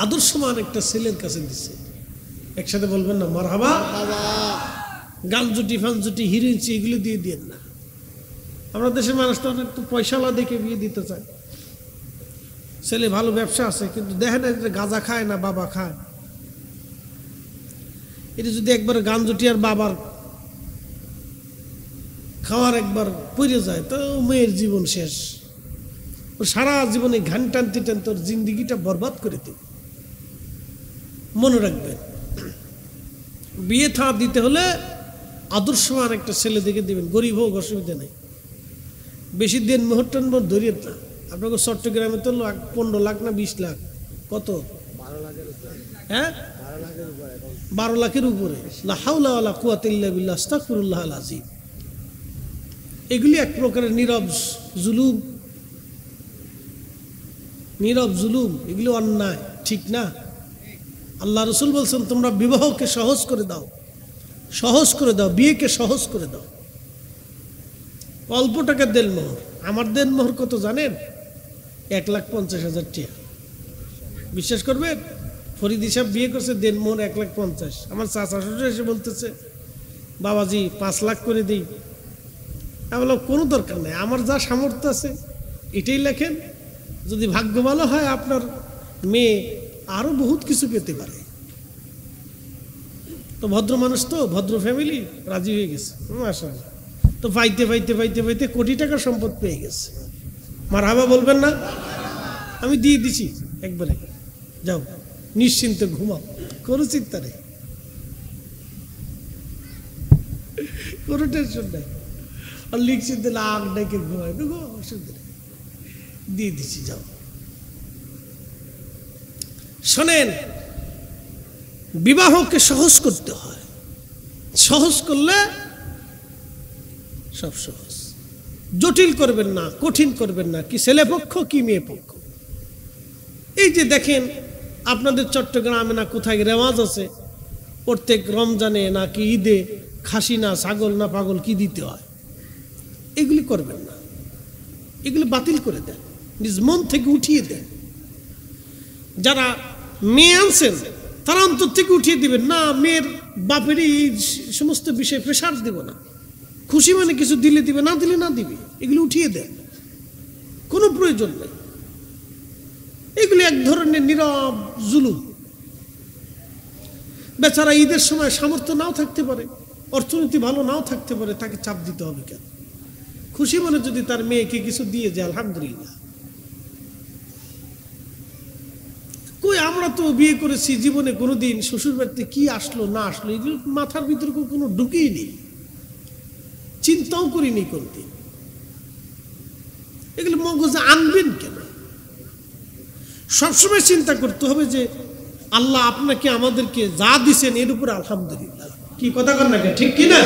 আদর্শমান একটা ছেলের কাছে দিছে। একসাথে বলবেন না মারহাবা। গানজুটি ফানজুটি হিরোইনচি এগুলো দিয়ে দিয়েন না। আমরা দেশের মানুষটা অনেক তো পয়সাওয়ালা দেখে বিয়ে দিতে চায়, ছেলে ভালো ব্যবসা আছে, কিন্তু দেখেন না গাঁজা খায় না বাবা খায়। এটা যদি একবার গানজুটি আর বাবার খাওয়ার একবার পড়ে যায় তো মেয়ের জীবন শেষ। ও সারা জীবনে ঘান টানতে টানতে ওর জিন্দিগিটা বরবাদ করে দেবে। মনে রাখবেন, বিয়ে থা দিতে হলে আদর্শমান একটা ছেলে দেখে দিবেন, গরিব হোক অসুবিধা নেই। বেশি দিন মুহূর্তের মধ্যে ধরিয়ে না। আপনাকে চট্টগ্রামে তো 15 লাখ না 20 লাখ, কত? 12 লাখের উপরে। হ্যাঁ, 12 লাখের উপরে। লা হাওলা ওয়ালা কুওয়াতা ইল্লা বিল্লাহ, আস্তাগফিরুল্লাহল আযীম। এগুলি এক প্রকারের নীরব জুলুম, নীরব জুলুম, এগুলো অন্যায়, ঠিক না? আল্লাহ রসুল বলছেন তোমরা বিবাহকে সহজ করে দাও, সহজ করে দাও, বিয়েকে সহজ করে দাও। অল্প টাকার দেনমোহর। আমার দেনমোহর কত জানেন? 1,50,000 টাকা। বিশ্বাস করবেন? ফরিদ সাহেব বিয়ে করছে, দেনমোহর 1,50,000। আমার চাচা শ্বশুর এসে বলতেছে বাবাজি 5 লাখ করে দিই। আমি বললাম কোনো দরকার নেই, আমার যা সামর্থ্য আছে এটাই লেখেন। যদি ভাগ্য ভালো হয় আপনার মেয়ে আরো বহুত কিছু পেতে পারে। তো ভদ্র মানুষ, তো ভদ্র ফ্যামিলি, রাজি হয়ে গেছে। মাশাআল্লাহ। তো পাইতে পাইতে পাইতে পাইতে কোটি টাকার সম্পদ পেয়ে গেছে। মারহাবা বলবেন না? আমি দিয়ে দিছি একবারে, যাও নিশ্চিন্তে ঘুমাও, কোনো চিন্তা নেই, কোনো টেনশন নেই। আর লিখছি দিলে আগ ডেকে ঘুমায়, অসুবিধা নেই, দিয়ে দিছি, যাও। শোনেন, বিবাহকে সহজ করতে হয়, সহজ করলে সব সহজ। জটিল করবেন না, কঠিন করবেন না, কি ছেলে পক্ষ কি মেয়ে পক্ষ। এই যে দেখেন আপনাদের চট্টগ্রামে না কোথায় রেওয়াজ আছে, প্রত্যেক রমজানে নাকি ঈদে খাসি না ছাগল না পাগল কি দিতে হয়, এগুলি করবেন না, এগুলি বাতিল করে দেন, নিজ মন থেকে উঠিয়ে দেন। যারা মেয়ে আনছেন তারা অন্তর থেকে উঠিয়ে দিবেন না, মেয়ের বাপের এই সমস্ত বিষয়ে প্রেশার দিব না, খুশি মানে কিছু দিলে দিবে, না দিলে না দিবে, এগুলি উঠিয়ে দেন, কোনো প্রয়োজন নেই। এগুলি এক ধরনের নীরব জুলুম। বেচারা ঈদের সময় সামর্থ্য নাও থাকতে পারে, অর্থনীতি ভালো নাও থাকতে পারে, তাকে চাপ দিতে হবে কেন? খুশি মনে যদি তার মেয়েকে কিছু দিয়ে যায় আলহামদুলিল্লাহ। কই আমরা তো বিয়ে করেছি, জীবনে কোনোদিন শ্বশুর বাড়িতে কি আসলো না আসলো এগুলো মাথার ভিতরে কোনো ঢুকেই নেই, চিন্তাও করিনি কোনদিন। এগুলো মগজে আনবেন কেন? সবসময় চিন্তা করতে হবে যে আল্লাহ আপনাকে আমাদেরকে যা দিছেন এর উপরে আলহামদুলিল্লাহ। কি কথা কর না, ঠিক কিনা?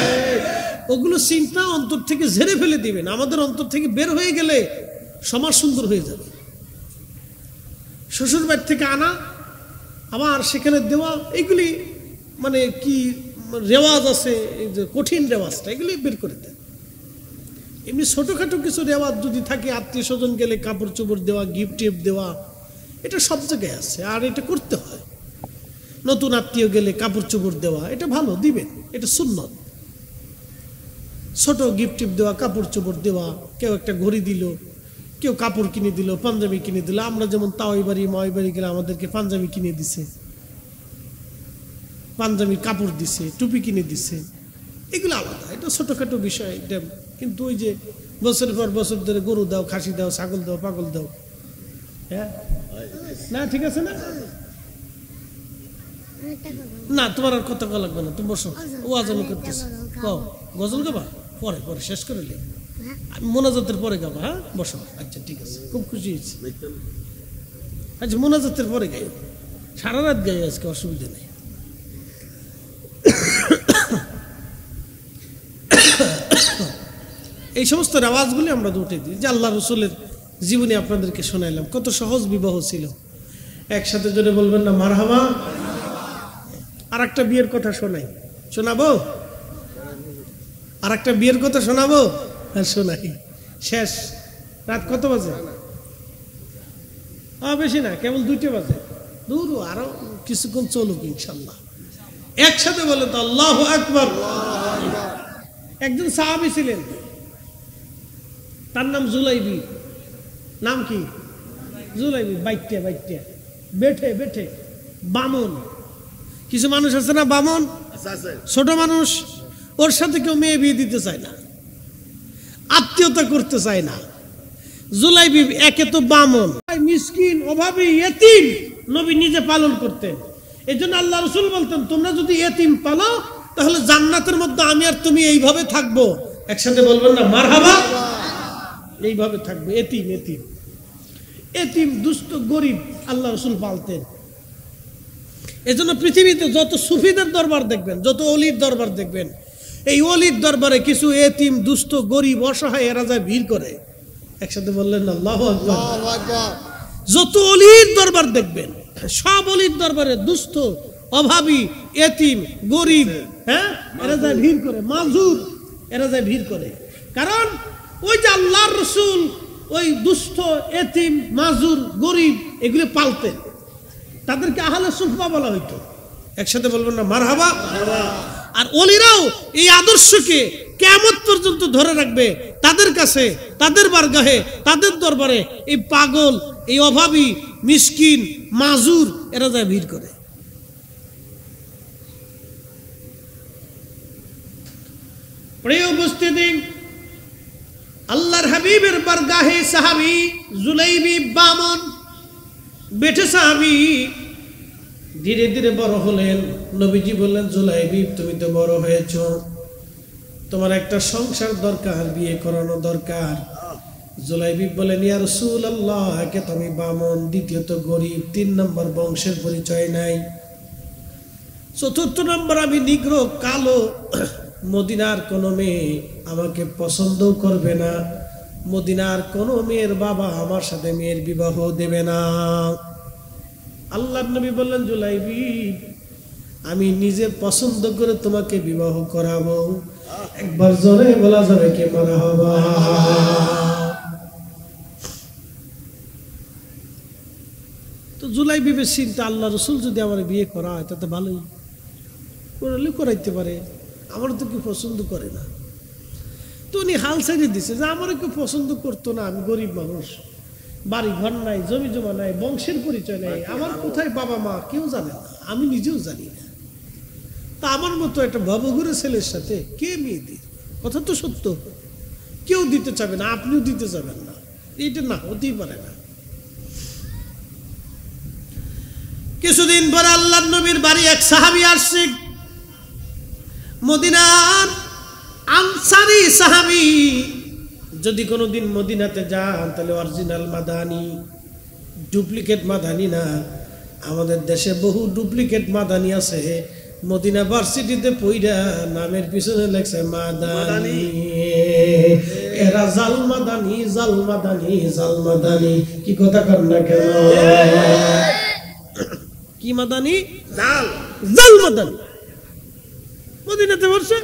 ওগুলো চিন্তা অন্তর থেকে ঝেড়ে ফেলে দিবেন। আমাদের অন্তর থেকে বের হয়ে গেলে সমাজ সুন্দর হয়ে যাবে। শ্বশুর বাড়ি থেকে আনা আবার সেখানে দেওয়া, এগুলি মানে কি রেওয়াজ আছে, এই যে কঠিন রেওয়াজটা, এগুলি বের করে দেন। এমনি ছোটখাটো কিছু রেওয়াজ যদি থাকে, আত্মীয় স্বজন গেলে কাপড় চোপড় দেওয়া, গিফট টিফট দেওয়া, এটা সব জায়গায় আছে, আর এটা করতে হয়। নতুন আত্মীয় গেলে কাপড় চোপড় দেওয়া, এটা ভালো, দিবেন, এটা সুন্নত। ছোট গিফট টিফট দেওয়া, কাপড় চোপড় দেওয়া, কেউ একটা ঘড়ি দিল, কেউ কাপড় কিনে দিল, পাঞ্জাবি কিনে দিল। আমরা যেমন তাওই বাড়ি মাওই বাড়ি গেলে আমাদেরকে পাঞ্জাবি কিনে দিছে, পাঞ্জাবি কাপড় দিছে, টুপি কিনে দিছে, এগুলো আলাদা, এটা ছোটখাটো বিষয়। এটা কিন্তু ওই যে বছরের পর বছর ধরে গরু দাও, খাসি দাও, ছাগল দাও, পাগল দাও, হ্যাঁ না, ঠিক আছে না? না তোমার আর কথা কওয়া লাগবে না, তুমি বসো, ও আজানো করতেছে। গজল গাবা পরে, পরে শেষ করে নি, আমি মোনাজাতের পরে গাবা। হ্যাঁ বসো, আচ্ছা ঠিক আছে, খুব খুশি হয়েছি। আচ্ছা মোনাজাতের পরে গাই, সারা রাত গাই, আজকে অসুবিধা নেই। এই সমস্ত আওয়াজগুলি আমরা উঠে দিই যে আল্লাহ রসুলের জীবনী আপনাদেরকে শোনাইলাম। কত সহজ বিবাহ ছিল, একসাথে জোরে বলবেন না মারহাবা। আর একটা বিয়ের কথা শোনাই, শোনাবো? আর একটা বিয়ের কথা শোনাবো? হ্যাঁ শোনাই। শেষ রাত কত বাজে? বেশি না, কেবল 2টা বাজে। দূর আরো কিছুক্ষণ চলুক ইনশাল্লাহ। একসাথে বলে তো আল্লাহু আকবার। একজন সাহাবী ছিলেন, তার নাম জুলাইবি। নাম কি? জুলাইবি। বাইটে বাইটে বেঠে বেঠে বামন। কিছু মানুষ আছে না বামন, ছোট মানুষ, ওর সাথে কেউ মেয়ে বিয়ে দিতে চায় না, আত্মীয়তা করতে চায় না। জুলাইবি একে তো বামন, মিসকিন, অভাবী, ইয়েতিম নবী নিজে পালন করতেন। এই জন্য আল্লাহ রসুল বলতেন, তোমরা যদি ইয়েতিম পালো তাহলে জান্নাতের মধ্যে আমি আর তুমি এইভাবে থাকবো। একসাথে বলবেন না মারহাবা। এইভাবে থাকবে, এতিম এতিম এতিম দুস্থ গরিব আল্লাহ রসুল পালতেন। এজন্য পৃথিবীতে যত সুফিদের দরবার দেখবেন, যত অলির দরবার দেখবেন, এই অলির দরবারে কিছু এতিম দুস্থ গরিব অসহায় এরা যায় ভিড় করে। একসাথে বললেন আল্লাহু আকবার। যত অলির দরবার দেখবেন, সব অলির দরবারে দুস্থ, অভাবী, এতিম, গরিব, হ্যাঁ এরা যায় ভিড় করে, মাজুর এরা যায় ভিড় করে। কারণ ওই যে আল্লাহর রসুল ওই দুস্থ, এতিম, মাজুর, গরিব এগুলো পালতেন, তাদেরকে আহলে সুফা বলা হইতো। একসাথে বলবেন না মারহাবা। আর ওলিরাও এই আদর্শকে কিয়ামত পর্যন্ত ধরে রাখবে। তাদের কাছে, তাদের বারগাহে, তাদের দরবারে এই পাগল, এই অভাবী, মিসকিন, মাজুর এরা যায় ভিড় করে। প্রিয় উপস্থিতি, আল্লাহর হাবিবের বারগাহে সাহাবী জুলাইবি বামন বেঠে সাহাবী ধীরে ধীরে বড় হলেন। নবীজি বললেন, জুলাইবি তুমি তো বড় হয়েছ, তোমার একটা সংসার দরকার, বিয়ে করানো দরকার। জুলাইবি বলেন, ইয়া রাসূলুল্লাহ, একে তুমি বামন, দ্বিতীয়ত গরিব, 3 নম্বর বংশের পরিচয় নাই, 4র্থ নম্বর আমি নিগ্রো, কালো, মদিনার কোনো মেয়ে আমাকে পছন্দও করবে না, মদিনার কোনো মেয়ের বাবা আমার সাথে মেয়ের বিবাহ দেবে না। আল্লাহর নবী বললেন, জুলাইবি আমি নিজে পছন্দ করে তোমাকে বিবাহ করাবো। একবার জোরে বলা যাবে কি মারহাবা। তো জুলাইবির চিন্তা, আল্লাহ রসুল যদি আমার বিয়ে করা হয় তাতে ভালোই, করলে করাইতে পারে, আমার তো কেউ পছন্দ করে না। তো উনি হাল ছেড়ে দিছে যে আমারও কেউ পছন্দ করতো না, আমি গরিব মানুষ, বাড়ি ঘর নাই, জমি জমা নাই, বংশের পরিচয় নাই, আমার কোথায় বাবা মা কেউ জানে না, আমি নিজেও জানি না। তা আমার মতো একটা ভবঘুরে ছেলের সাথে কে মেয়ে দিই? কথা তো সত্য, কেউ দিতে চাবে না, আপনিও দিতে চাবেন না, এইটা না হতেই পারে না। কিছুদিন পরে আল্লাহর নবীর বাড়ি এক সাহাবী আসছে, মদিনার আনসারী সাহাবী। যদি কোনোদিন মদিনাতে যান তাহলে অরিজিনাল মাদানী, ডুপ্লিকেট মাদানী না। আমাদের দেশে বহু ডুপ্লিকেট মাদানী আছে, মদিনা ভার্সিটিতে পড়া নামের পিছনে লেখছে মাদানী, এরা জাল মাদানী, জাল মাদানী, জাল মাদানী। কি কথা কর না কেন? কি মাদানী? জাল, জাল মাদানী। মদিনাতে বসে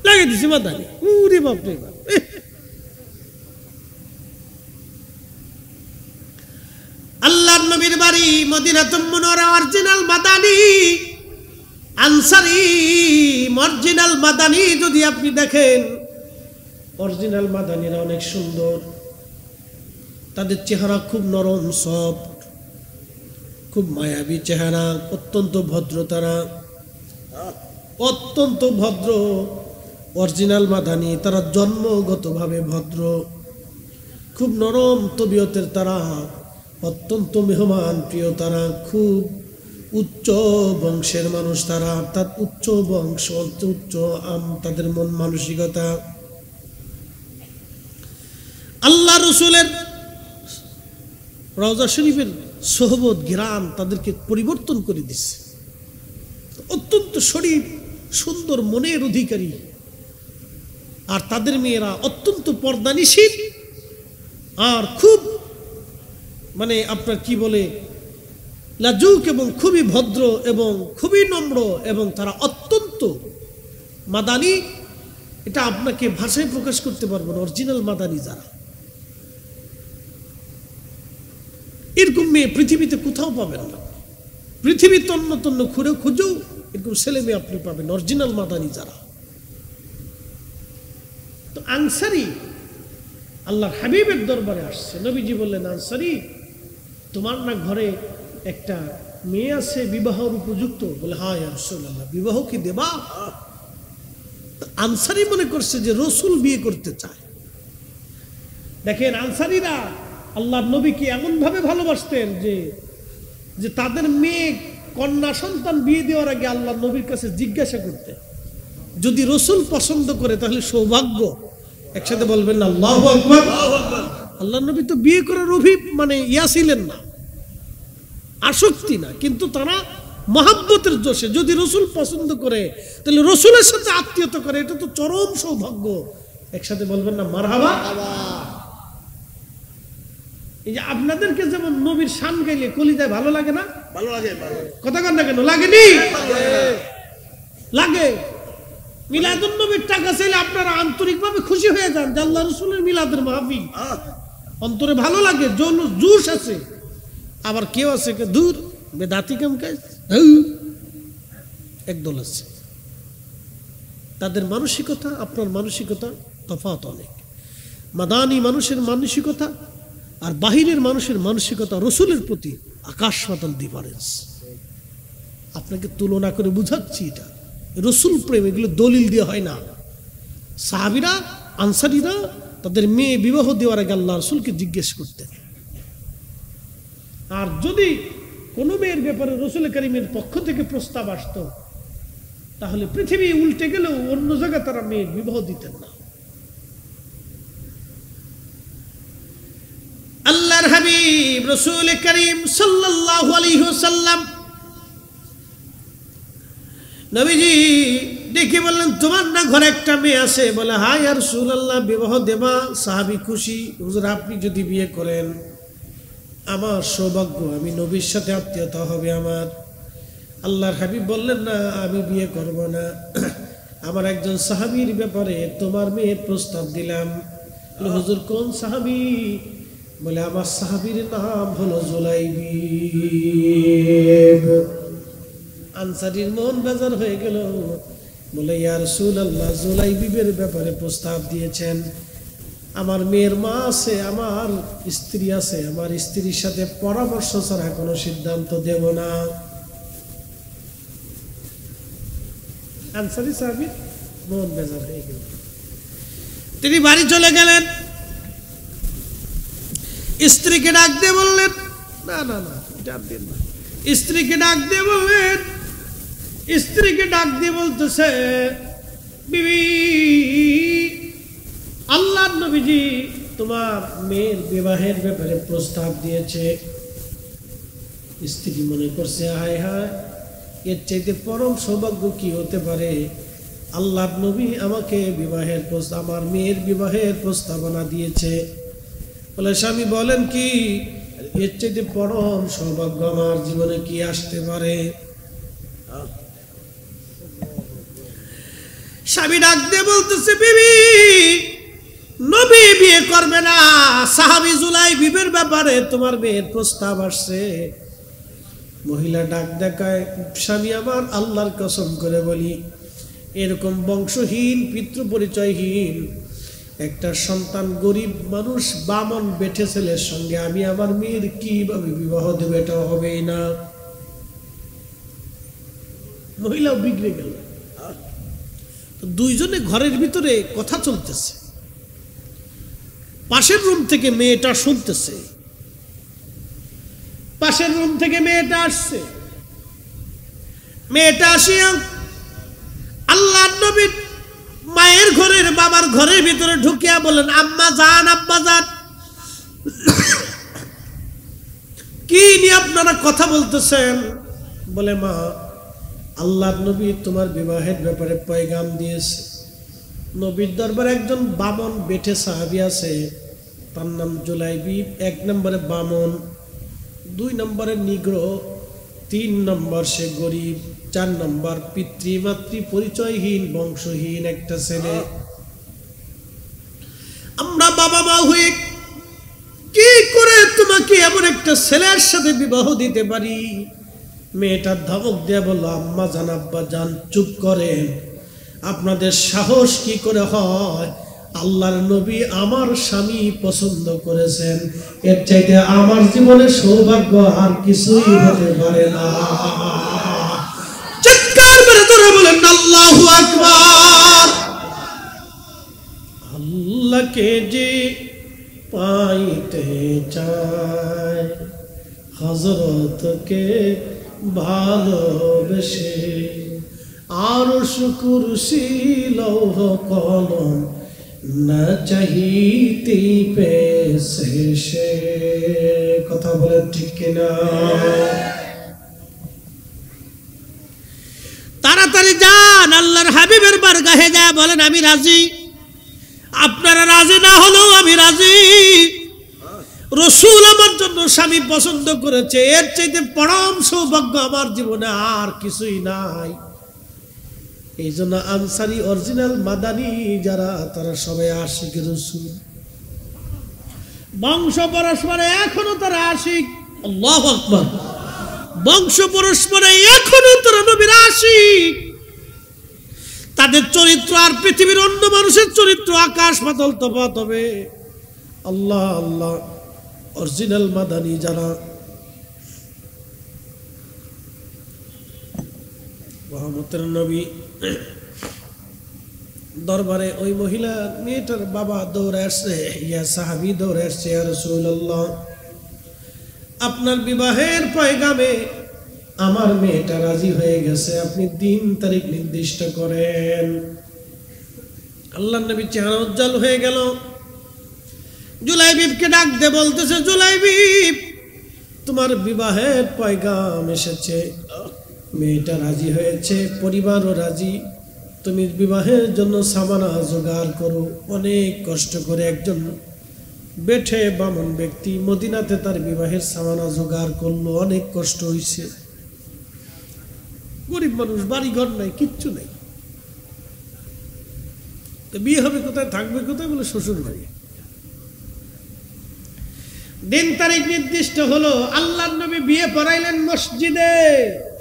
লাগিয়ে দিছি মাদানী। উরে বাপ রে বাপ। আল্লাহর নবীর বাড়ি মদিনাতুল মুনাওয়ারা, অরিজিনাল মাদানী, আনসারী অরিজিনাল মাদানী। যদি আপনি দেখেন, অরিজিনাল মাদানীরা অনেক সুন্দর, তাদের চেহারা খুব নরম, সফট, খুব মায়াবী চেহারা, অত্যন্ত ভদ্র, তারা অত্যন্ত ভদ্র। অরিজিনাল মাদানী, তারা জন্মগতভাবে ভদ্র, খুব নরম তবিয়তের, তারা অত্যন্ত মেহমান প্রিয়, তারা খুব উচ্চ বংশের মানুষ, তারা অর্থাৎ উচ্চ বংশ, উচ্চ তাদের মন মানসিকতা। আল্লাহ রসুলের রওজা শরীফের সোহবত ঘ্রাণ তাদেরকে পরিবর্তন করে দিচ্ছে। অত্যন্ত শরীর সুন্দর মনের অধিকারী, আর তাদের মেয়েরা অত্যন্ত পর্দানিশীল আর খুব মানে আপনার কি বলে লাজুক এবং খুবই ভদ্র এবং খুবই নম্র, এবং তারা অত্যন্ত মাদানী। এটা আপনাকে ভাষায় প্রকাশ করতে পারবো না। অরিজিনাল মাদানী যারা, এরকম মেয়ে পৃথিবীতে কোথাও পাবেন না। পৃথিবী তন্ন তন্ন খুঁড়ে খুঁজেও এরকম ছেলে মেয়ে আপনি পাবেন, অরিজিনাল মাদানী যারা। তো আনসারি আল্লাহর হাবিবের দরবারে আসছে। নবীজি বললেন, আনসারি তোমার না ঘরে একটা মেয়ে আছে বিবাহের উপযুক্ত? বলে, হ্যাঁ ইয়া রাসূলুল্লাহ, বিবাহ কি দেবা? আনসারি মনে করছে যে রসুল বিয়ে করতে চায়। দেখেন, আনসারিরা আল্লাহর নবীকে এমন ভাবে ভালোবাসতেন যে তাদের মেয়ে কন্যা সন্তান বিয়ে দেওয়ার আগে আল্লাহর নবীর কাছে জিজ্ঞাসা করতে, যদি রসুল পছন্দ করে তাহলে সৌভাগ্য। একসাথে বলবেন না আল্লাহু আকবার। আল্লাহর নবী তো বিয়ে করার মানে ছিলেন না, আসক্তি না, কিন্তু তারা মহাব্বতের জোশে যদি রসুল পছন্দ করে তাহলে রসুলের সাথে আত্মীয়তা করে, এটা তো চরম সৌভাগ্য। একসাথে বলবেন না মারহাবা। এই যে আপনাদেরকে যেমন নবীর শান গাইলে কলিজায় ভালো লাগে না? ভালো লাগে। কথা কন না কেন? লাগেনি? লাগে। মিলাদুন নবীর টাকা চাইলে আপনারা আন্তরিকভাবে খুশি হয়ে যান যে আল্লাহ রসুলের মিলাদের মাহফিল, অন্তরে ভালো লাগে, জোশ আছে। আবার কেউ আছে দূর বেদাতি কাম কাজ একদল আছে। তাদের মানসিকতা আপনার মানসিকতা তফাৎ অনেক। মাদানী মানুষের মানসিকতা আর বাহিরের মানুষের মানসিকতা রসুলের প্রতি আকাশ পাতাল ডিফারেন্স। আপনাকে তুলনা করে বুঝাচ্ছি, এটা রসুল প্রেম, এগুলো দলিল দিয়ে হয় না। সাহাবীরা আনসারীরা তাদের মেয়ে বিবাহ দেওয়ার আগে আল্লাহ রসুলকে জিজ্ঞেস করতেন। আর যদি কোনো মেয়ের ব্যাপারে রসুল করিমের পক্ষ থেকে প্রস্তাব আসতো, তাহলে পৃথিবী উল্টে গেলেও অন্য জায়গায় তারা মেয়ের বিবাহ দিতেন না। আল্লাহর হাবিব রসুল করিম সাল্লাল্লাহু আলাইহি ওয়াসাল্লাম নবীজি ডেকে বললেন, তোমার না ঘরে একটা মেয়ে আছে? বলে, হ্যাঁ ইয়া রাসূলুল্লাহ, বিবাহ দেবা? সাহাবী খুশি, হুজুর আপনি যদি বিয়ে করেন আমার সৌভাগ্য, আমি নবীর সাথে আত্মীয়তা হবে আমার। আল্লাহর হাবিব বললেন, না আমি বিয়ে করব না, আমার একজন সাহাবীর ব্যাপারে তোমার মেয়ের প্রস্তাব দিলাম। হুজুর কোন সাহাবী? বলে, আমার সাহাবীর নাম হলো জুলাইবিব। আনসারীর মন বেজার হয়ে গেল। বলে, ইয়া রাসূলুল্লাহ, জুলাইবিবের ব্যাপারে প্রস্তাব দিয়েছেন। আমার মেয়ের মা আছে, আমার স্ত্রী আছে, আমার স্ত্রীর সাথে পরামর্শ ছাড়া কোনো সিদ্ধান্ত দেব না। আনসারী সাহাবীর মন বেজার হয়ে গেল। তিনি বাড়ি চলে গেলেন। স্ত্রীকে ডাক দিয়ে বললেন, না না না, ডাক দেন না। স্ত্রীকে ডাক দিয়ে বললেন, স্ত্রীকে ডাক দিয়ে বলতেছে, বিবি, আল্লাহর নবীজি তোমার মেয়ের বিবাহের ব্যাপারে প্রস্তাব দিয়েছে। স্ত্রী মনে করছে, হায় হায়, এর চাইতে পরম সৌভাগ্য কি হতে পারে? আল্লাহর নবী আমাকে বিবাহের প্রস্তাব, আমার মেয়ের বিবাহের প্রস্তাবনা দিয়েছে। বলে, স্বামী বলেন কি? এর চাইতে পরম সৌভাগ্য আমার জীবনে কি আসতে পারে? স্বামী ডাক দিয়ে বলতেছে, বিবি, নবী বিয়ে করবে না, সাহাবী জুলাইবিবের ব্যাপারে তোমার মেয়ের প্রস্তাব আসছে। মহিলা ডাক দেখায়, স্বামী আমার, আল্লাহর কসম করে বলি, এরকম বংশহীন পিতৃ পরিচয়হীন একটা সন্তান, গরিব মানুষ, বামন বেঠে ছেলের সঙ্গে আমি আমার মেয়ের কিভাবে বিবাহ দেব? এটা হবেই না। মহিলাও বিগড়ে গেল। দুইজনে ঘরের ভিতরে কথা চলতেছে। পাশের রুম থেকে মেয়েটা শুনতেছে, পাশের রুম থেকে মেয়েটা আসছে। মেয়েটা আসিয়া আল্লাহর নবীর মায়ের ঘরের, বাবার ঘরের ভিতরে ঢুকিয়া বলেন, আম্মা জান, আব্বা জান, কি নিয়ে আপনারা কথা বলতেছেন? বলে, মা, আল্লাহর নবী তোমার বিবাহের ব্যাপারে পয়গাম দিয়েছে। নবীর দরবারে একজন বামন বেঠে সাহাবী আছে, তার নাম জুলাইবিব। 1 নম্বরে বামন, 2 নম্বরে নিগ্রো, 3 নম্বর সে গরিব, 4 নম্বর পিতৃমাতৃ পরিচয়হীন বংশহীন একটা ছেলে। আমরা বাবা মা হয়ে কি করে তোমাকে এমন একটা ছেলের সাথে বিবাহ দিতে পারি? মেয়েটা ধমক দিয়ে বলল, আম্মা জান, আব্বা জান, চুপ করেন। আপনাদের সাহস কি করে হয়? আল্লাহর নবী আমার স্বামী পছন্দ করেছেন, এর চাইতে আমার জীবনে সৌভাগ্য আর কিছুই হতে পারে না। চিৎকার করে ধরে বলেন আল্লাহু আকবার। আল্লাহকে যে পাইতে চায়, হযরতকে ভালোবেসে, আরশ কুরসি লৌহ কলম না চাহিতে পেছে সে। কথা বলেন ঠিক কিনা? তাড়াতাড়ি যান আল্লাহর হাবিবের বারগাহে যা বলেন, আমি রাজি। আপনারা রাজি না হলেও আমি রাজি। রাসূল আমার জন্য স্বামী পছন্দ করেছে, এর চাইতে পরম সৌভাগ্য আমার জীবনে আর কিছুই নাই। এই জন্য আনসারি অরিজিনাল মাদানী যারা, তারা সবাই আশিক রাসূল। বংশ পরস্পরে এখনো তারা আশিক। আল্লাহু আকবার। বংশ পরস্পরে এখনো তারা নবীর আশিক। তাদের চরিত্র আর পৃথিবীর অন্য মানুষের চরিত্র আকাশ পাতাল তফাৎ হবে। আল্লাহ আল্লাহ, অরিজিনাল মাদানী যারা, মুহাম্মদের নবী দরবারে ওই মহিলা মেয়েটার বাবা দৌড়ে আসছে, ইয়া সাহাবী দৌড়ে আসছে, ইয়া রাসূলুল্লাহ, আপনার বিবাহের পয়গামে আমার মেয়েটা রাজি হয়ে গেছে, আপনি দিন তারিখ নির্দিষ্ট করেন। আল্লাহর নবী চেহারা উজ্জ্বল হয়ে গেল। জুলাইবিবকে ডাক দিয়ে বলতেছে, জুলাইবিব, তোমার বিবাহের পয়গাম এসেছে, মেয়েটা রাজি হয়েছে, পরিবারও রাজি। তুমি বিবাহের জন্য সামানা জোগাড় করো। অনেক কষ্ট করে একজন বেঠে বামন ব্যক্তি মদিনাতে তার বিবাহের সামানা জোগাড় করলো। অনেক কষ্ট হয়েছে, গরিব মানুষ, বাড়ি ঘর নাই, কিচ্ছু নাই। তো বিয়ে হবে কোথায়, থাকবে কোথায়? বলে শ্বশুর বাড়ি। দিন তারিখ নির্দিষ্ট হলো। আল্লাহর নবী বিয়ে পড়াইলেন মসজিদে।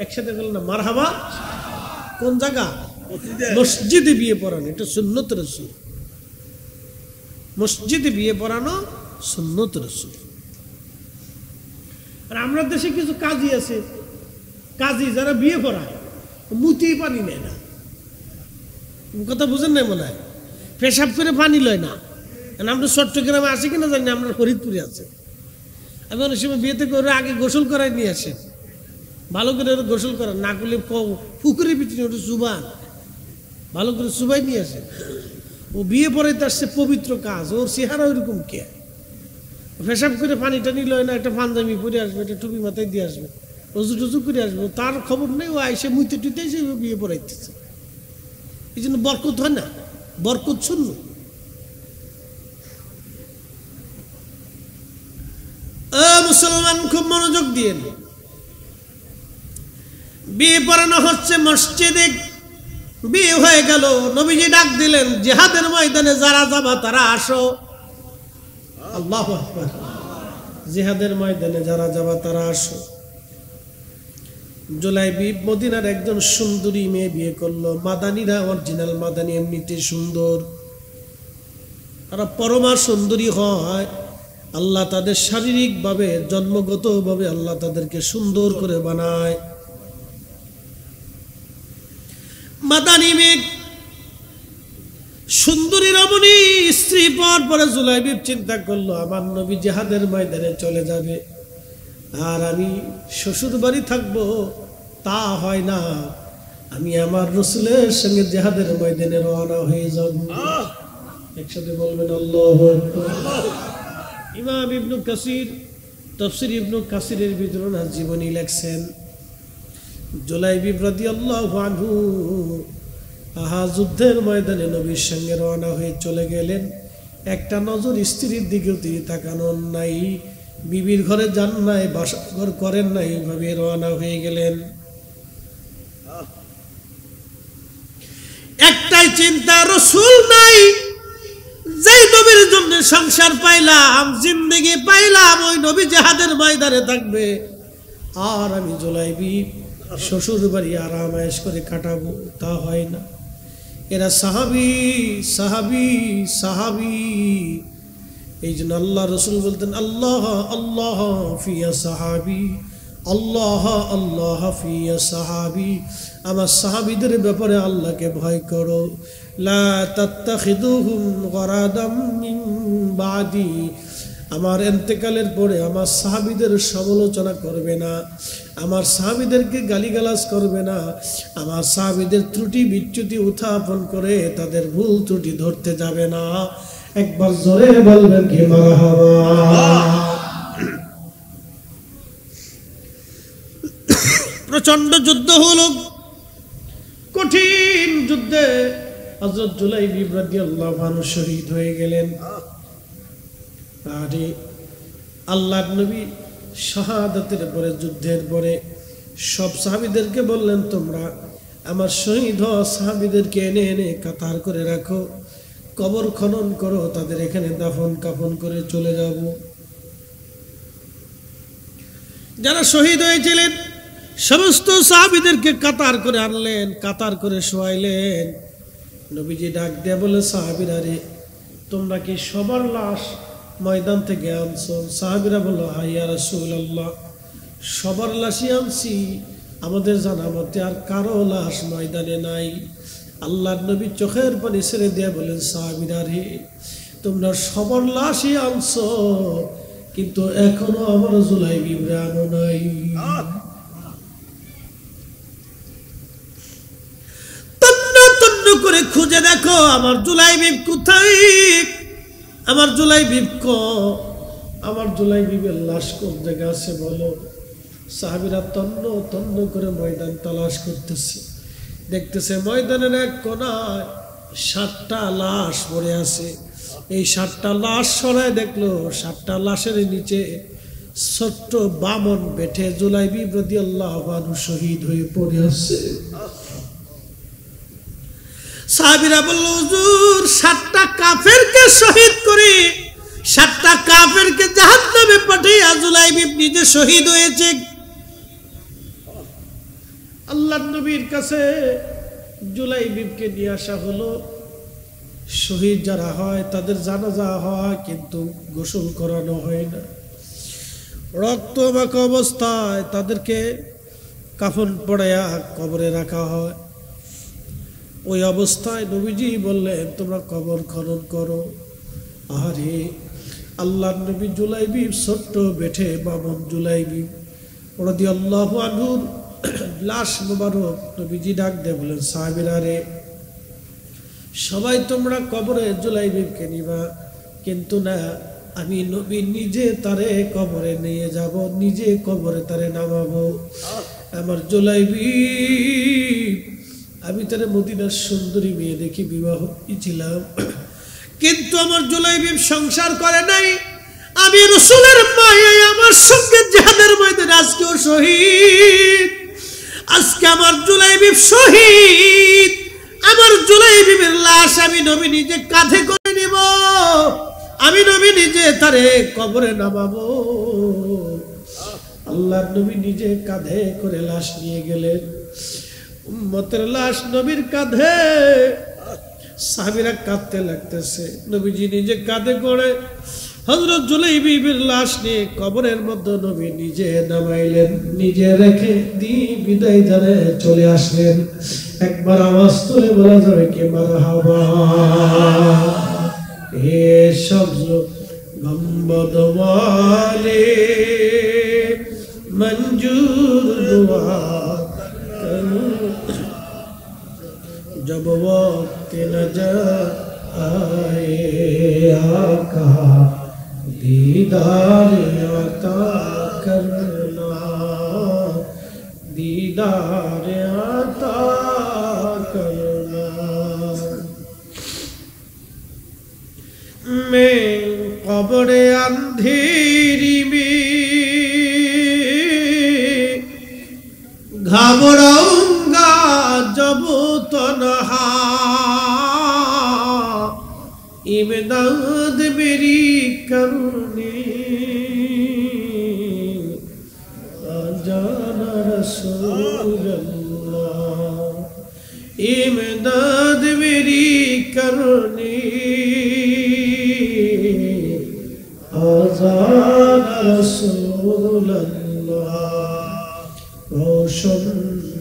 একসাথে বললেন না মারহাবা। কোন জায়গা? মসজিদে বিয়ে পড়ানো, এটা সুন্নত রাসূল। মসজিদে বিয়ে পড়ানো সুন্নত রাসূল। আর আমরা দেশে কিছু কাজী আছে, কাজী যারা বিয়ে পড়ায় মুতি পানি নেয় না। কথা বুঝেন না মনে হয়? পেশাব করে পানি লয় না। আমরা চট্টগ্রামে আছি কিনা জানি না, আমরা ফরিদপুরে আছে। আমি অনেক সময় বিয়েতে করে আগে গোসল করাই নিয়ে আসেন, ভালো করে গোসল করেন, না করলে পুকুরের ভিতরে ওটা চুবান, ভালো করে চুবাই নিয়ে আসেন। ও বিয়ে পড়াইতে আসছে, পবিত্র কাজ, ওর চেহারা ওইরকম কে? পেশাব করে পানি টানি লয় না, একটা পাঞ্জাবি পরে আসবে, একটা টুপি মাথায় দিয়ে আসবে, অজু টজু করে আসবে, তার খবর নেই। ও আইসে মুইতে টুইতে এসে বিয়ে পড়াইতেছে। এই জন্য বরকত হয় না, বরকত শূন্য। মুসলমান খুব মনোযোগ দিয়ে, বিয়ে পড়ানো হচ্ছে মসজিদে। বিয়ে হয়ে গেল, নবীজি ডাক দিলেন, জিহাদের ময়দানে যারা যাবা তারা আসো। আল্লাহু আকবার। জিহাদের ময়দানে যারা যাবা তারা আসো। জুলাইবিব মদিনার একজন সুন্দরী মেয়ে বিয়ে করলো। মাদানীরা অরিজিনাল মাদানী এমনিতে সুন্দর, তারা পরমা সুন্দরী হয়। আল্লাহ তাদের শারীরিকভাবে, জন্মগতভাবে আল্লাহ তাদেরকে সুন্দর করে বানায়। মাদানী মেয়ে সুন্দরী রমণী স্ত্রী পাওয়ার পরে জুলাইবিব চিন্তা করলো, আমার নবী জিহাদের ময়দানে চলে যাবে আর আমি শ্বশুর বাড়ি থাকবো, তা হয় না। আমি আমার রাসূলের সঙ্গে জিহাদের ময়দানে রওনা হয়ে যাব। একসাথে বলবেন আল্লাহু আকবার। ইমাম ইবনে কাসির তাফসীর ইবনে কাসিরের ভিতরে ওনার জীবনী লেখছেন জুলাইবিব রাদিয়াল্লাহু আনহু যুদ্ধের ময়দানে নবীর সঙ্গে রওনা হয়ে চলে গেলেন। একটা নজর স্ত্রীর দিকেও তিনি তাকানোর নাই, বিবির ঘরে যান নাই, বাসা ঘর করেন নাই, এইভাবে রওনা হয়ে গেলেন। একটাই চিন্তা, রাসূল নাই, যেই নবীর জন্য সংসার পাইলাম, জিন্দেগি পাইলাম, ওই নবী জিহাদের ময়দানে থাকবে, আর আমি জুলাইবিব শ্বশুর বাড়ি আরাম আয়েশ করে কাটাবো, তা হয় না। এরা সাহাবী সাহাবী সাহাবী। এই জন্য আল্লাহ রসুল বলতেন, আল্লাহ আল্লাহ ফিয়া সাহাবী, আল্লাহ আল্লাহ ফিয়া সাহাবী। আমার সাহাবীদের ব্যাপারে আল্লাহকে ভয় করো। লা তাত্তাখিদুহুম গরাদাম মিন বাদি, আমার ইন্তেকালের পরে আমার সাহাবীদের সমালোচনা করবে না, আমার সাহাবীদেরকে গালিগালাজ করবে না, আমার সাহাবীদের ত্রুটি বিচ্যুতি উত্থাপন করে তাদের ভুল ত্রুটি ধরতে যাবে না। একবার জোরে বলবেন কি মারহাবা। প্রচন্ড যুদ্ধ হলো, কঠিন যুদ্ধে হযরত জুলাইবিব রাদিয়াল্লাহু আনহু শহীদ হয়ে গেলেন। আরে আল্লাহর নবী শাহাদাতের পরে, যুদ্ধের পরে সব সাহাবীদেরকে বললেন, তোমরা আমার শহীদ হওয়া সাহাবীদেরকে এনে এনে কাতার করে রাখো, কবর খনন করো, তাদের এখানে দাফন কাফন করে চলে যাব। যারা শহীদ হয়েছিলেন সমস্ত সাহাবীদেরকে কাতার করে আনলেন, কাতার করে শোয়াইলেন। নবীজি ডাক দিয়ে বলে, সাহাবীরা রে, তোমরা কি সবার লাশ ময়দান থেকে আনছো? সাহাবীরা বলল, হ্যাঁ ইয়া রাসূলুল্লাহ, সবার লাশই আনছি, আমাদের জানা মতে আর কারো লাশ ময়দানে নাই। আল্লাহর নবী চোখের পানি ছেড়ে দিয়ে বলেন, সাহাবীরা রে, তোমরা সবার লাশই আনছো, কিন্তু এখনো আমার জুলাইবিব আনো নাই। তন্ন করে খুঁজে দেখো আমার জুলাইবিব কোথায়, আমার জুলাইবিব আমার জুলাইবিবের লাশ কোন জায়গায় আছে বলো। সাহাবীরা তন্ন তন্ন করে ময়দান তালাশ করতেছে, দেখতেছে ময়দানের এক কোনায় 7টা লাশ পড়ে আছে। এই 7টা লাশ সরায় দেখলো, 7টা লাশের নিচে ছোট্ট বামন বেঠে জুলাইবিব রাদিয়াল্লাহু আনহু শহীদ হয়ে পড়ে আছে। সাহাবীরা বলল, হুজুর 7টা কাফেরকে শহীদ করে 7টা কাফেরকে জাহান্নামে পাঠিয়ে জুলাইবিব নিজে শহীদ হয়েছে। আল্লাহর নবীর কাছে জুলাইবিবকে নিয়ে আসা হলো। শহীদ যারা হয় তাদের জানাজা হয়, কিন্তু গোসল করানো হয় না। রক্তমাখা অবস্থায় তাদেরকে কাফন পড়াইয়া কবরে রাখা হয়। ওই অবস্থায় নবীজি বললেন, তোমরা কবর খনন করো। আরে আল্লাহর নবী জুলাইবিব ছোট্ট বেঠে বামন জুলাইবিব রাদিয়াল্লাহু আনহুর লাশ মোবারক নবীজি ডাক দিয়ে বলেন, সাহাবীরা রে, সবাই তোমরা কবরে জুলাইবিবকে নিবা, কিন্তু না, আমি নবী নিজে তারে কবরে নিয়ে যাব, নিজে কবরে তারে নামাবো। আমার জুলাইবিব, আমি তারে মদিনার সুন্দরী মেয়ে দেখি বিবাহ দিয়েছিলাম, কিন্তু আমার জুলাইবিব সংসার করে নাই। আমি রাসূলের মায়ায় আমার সঙ্গে জিহাদের ময়দানে আজকেও শহীদ। আজকে আমার জুলাইবিব শহীদ। আমার জুলাইবিবের লাশ আমি নবী নিজে কাঁধে করে নিব, আমি নবী নিজে তারে কবরে নামাবো। আল্লাহর নবী নিজে কাঁধে করে লাশ নিয়ে গেলেন। উম্মতের লাশ নবীর কাঁধে, সাহাবীরা কাঁদতে লাগতেছে। নবীজি নিজে কাঁধে করে হযরত জুলাইবিবের লাশ নিয়ে কবরের মধ্যে নবী নিজে নামাইলেন, নিজে রেখে বিদায় জানে চলে আসলেন। একবার আওয়াজ তুলে বলা যাবে কি মারহাবা। হে সবজ গম্বদ ওয়ালে मंजूर दुआ जब वक्त नजर आए आका दीदार अता दीदार आता करना। मैं कब्र अंधेरी में घबराऊंगा जब तन्हा, इमदाद मेरी करने आजाना रसूल अल्लाह, इमदाद मेरी करने आजाना रसूल अल्लाह। रोशन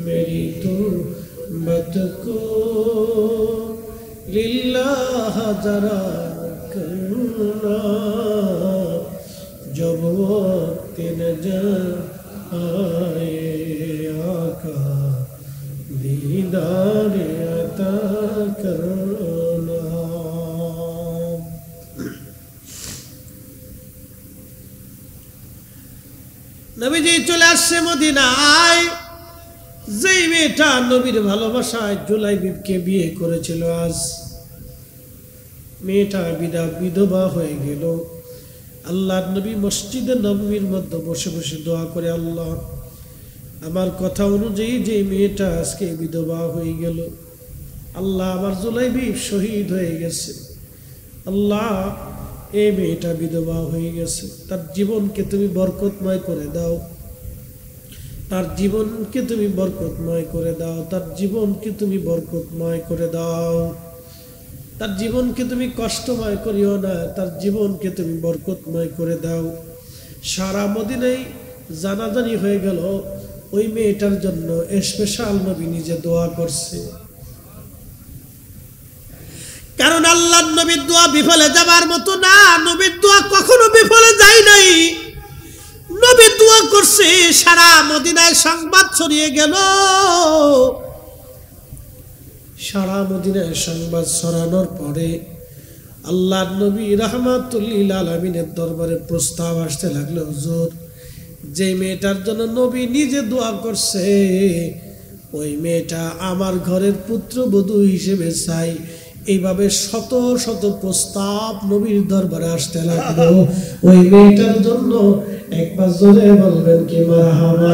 मेरी तुर्बत को लिल्लाह जरा करना, जब वक्त नजर आए आका दीदार अता करना। नबीजी चले আসছে মদিনায়। যেই মেয়েটা নবীর ভালোবাসায় জুলাইবিবকে বিয়ে করেছিল, আজ মেয়েটা বিধবা হয়ে গেল। আল্লাহর নবী মসজিদে নববীর মধ্যে বসে বসে দোয়া করে, আল্লাহ আমার কথা অনুযায়ী যে মেয়েটা আজকে বিধবা হয়ে গেল, আল্লাহ আমার জুলাইবিব শহীদ হয়ে গেছে, আল্লাহ এই মেয়েটা বিধবা হয়ে গেছে, তার জীবনকে তুমি বরকতময় করে দাও, তার জীবনকে তুমি বরকতময় করে দাও, তার জীবনকে তুমি বরকতময় করে দাও, তার জীবনকে তুমি কষ্টময় করিও না, তার জীবনকে তুমি বরকতময় করে দাও। সারা মদিনায় জানাজানি হয়ে গেল, ওই মেয়েটার জন্য স্পেশাল নবী নিজে দোয়া করছে। কারণ আল্লাহর নবীর দোয়া বিফলে যাবার মতো না, নবীর দোয়া কখনো বিফলে যায় নাই। নবী দোয়া করছে, সারা মদিনায় সংবাদ ছড়িয়ে গেল। সারা মদিনায় সংবাদ ছড়ানোর পরে আল্লাহর নবী রাহমাতুল লিল আলামিনের দরবারে প্রস্তাব আসতে লাগলো, হুজুর যে মেয়েটার জন্য নবী নিজে দোয়া করছে, ওই মেয়েটা আমার ঘরের পুত্রবধূ হিসেবে চাই। এইভাবে শত শত প্রস্তাব নবীর দরবারে আসতে লাগলো। ওই মেয়েটার জন্য একবার জোরে বলবেন কি মারহাবা।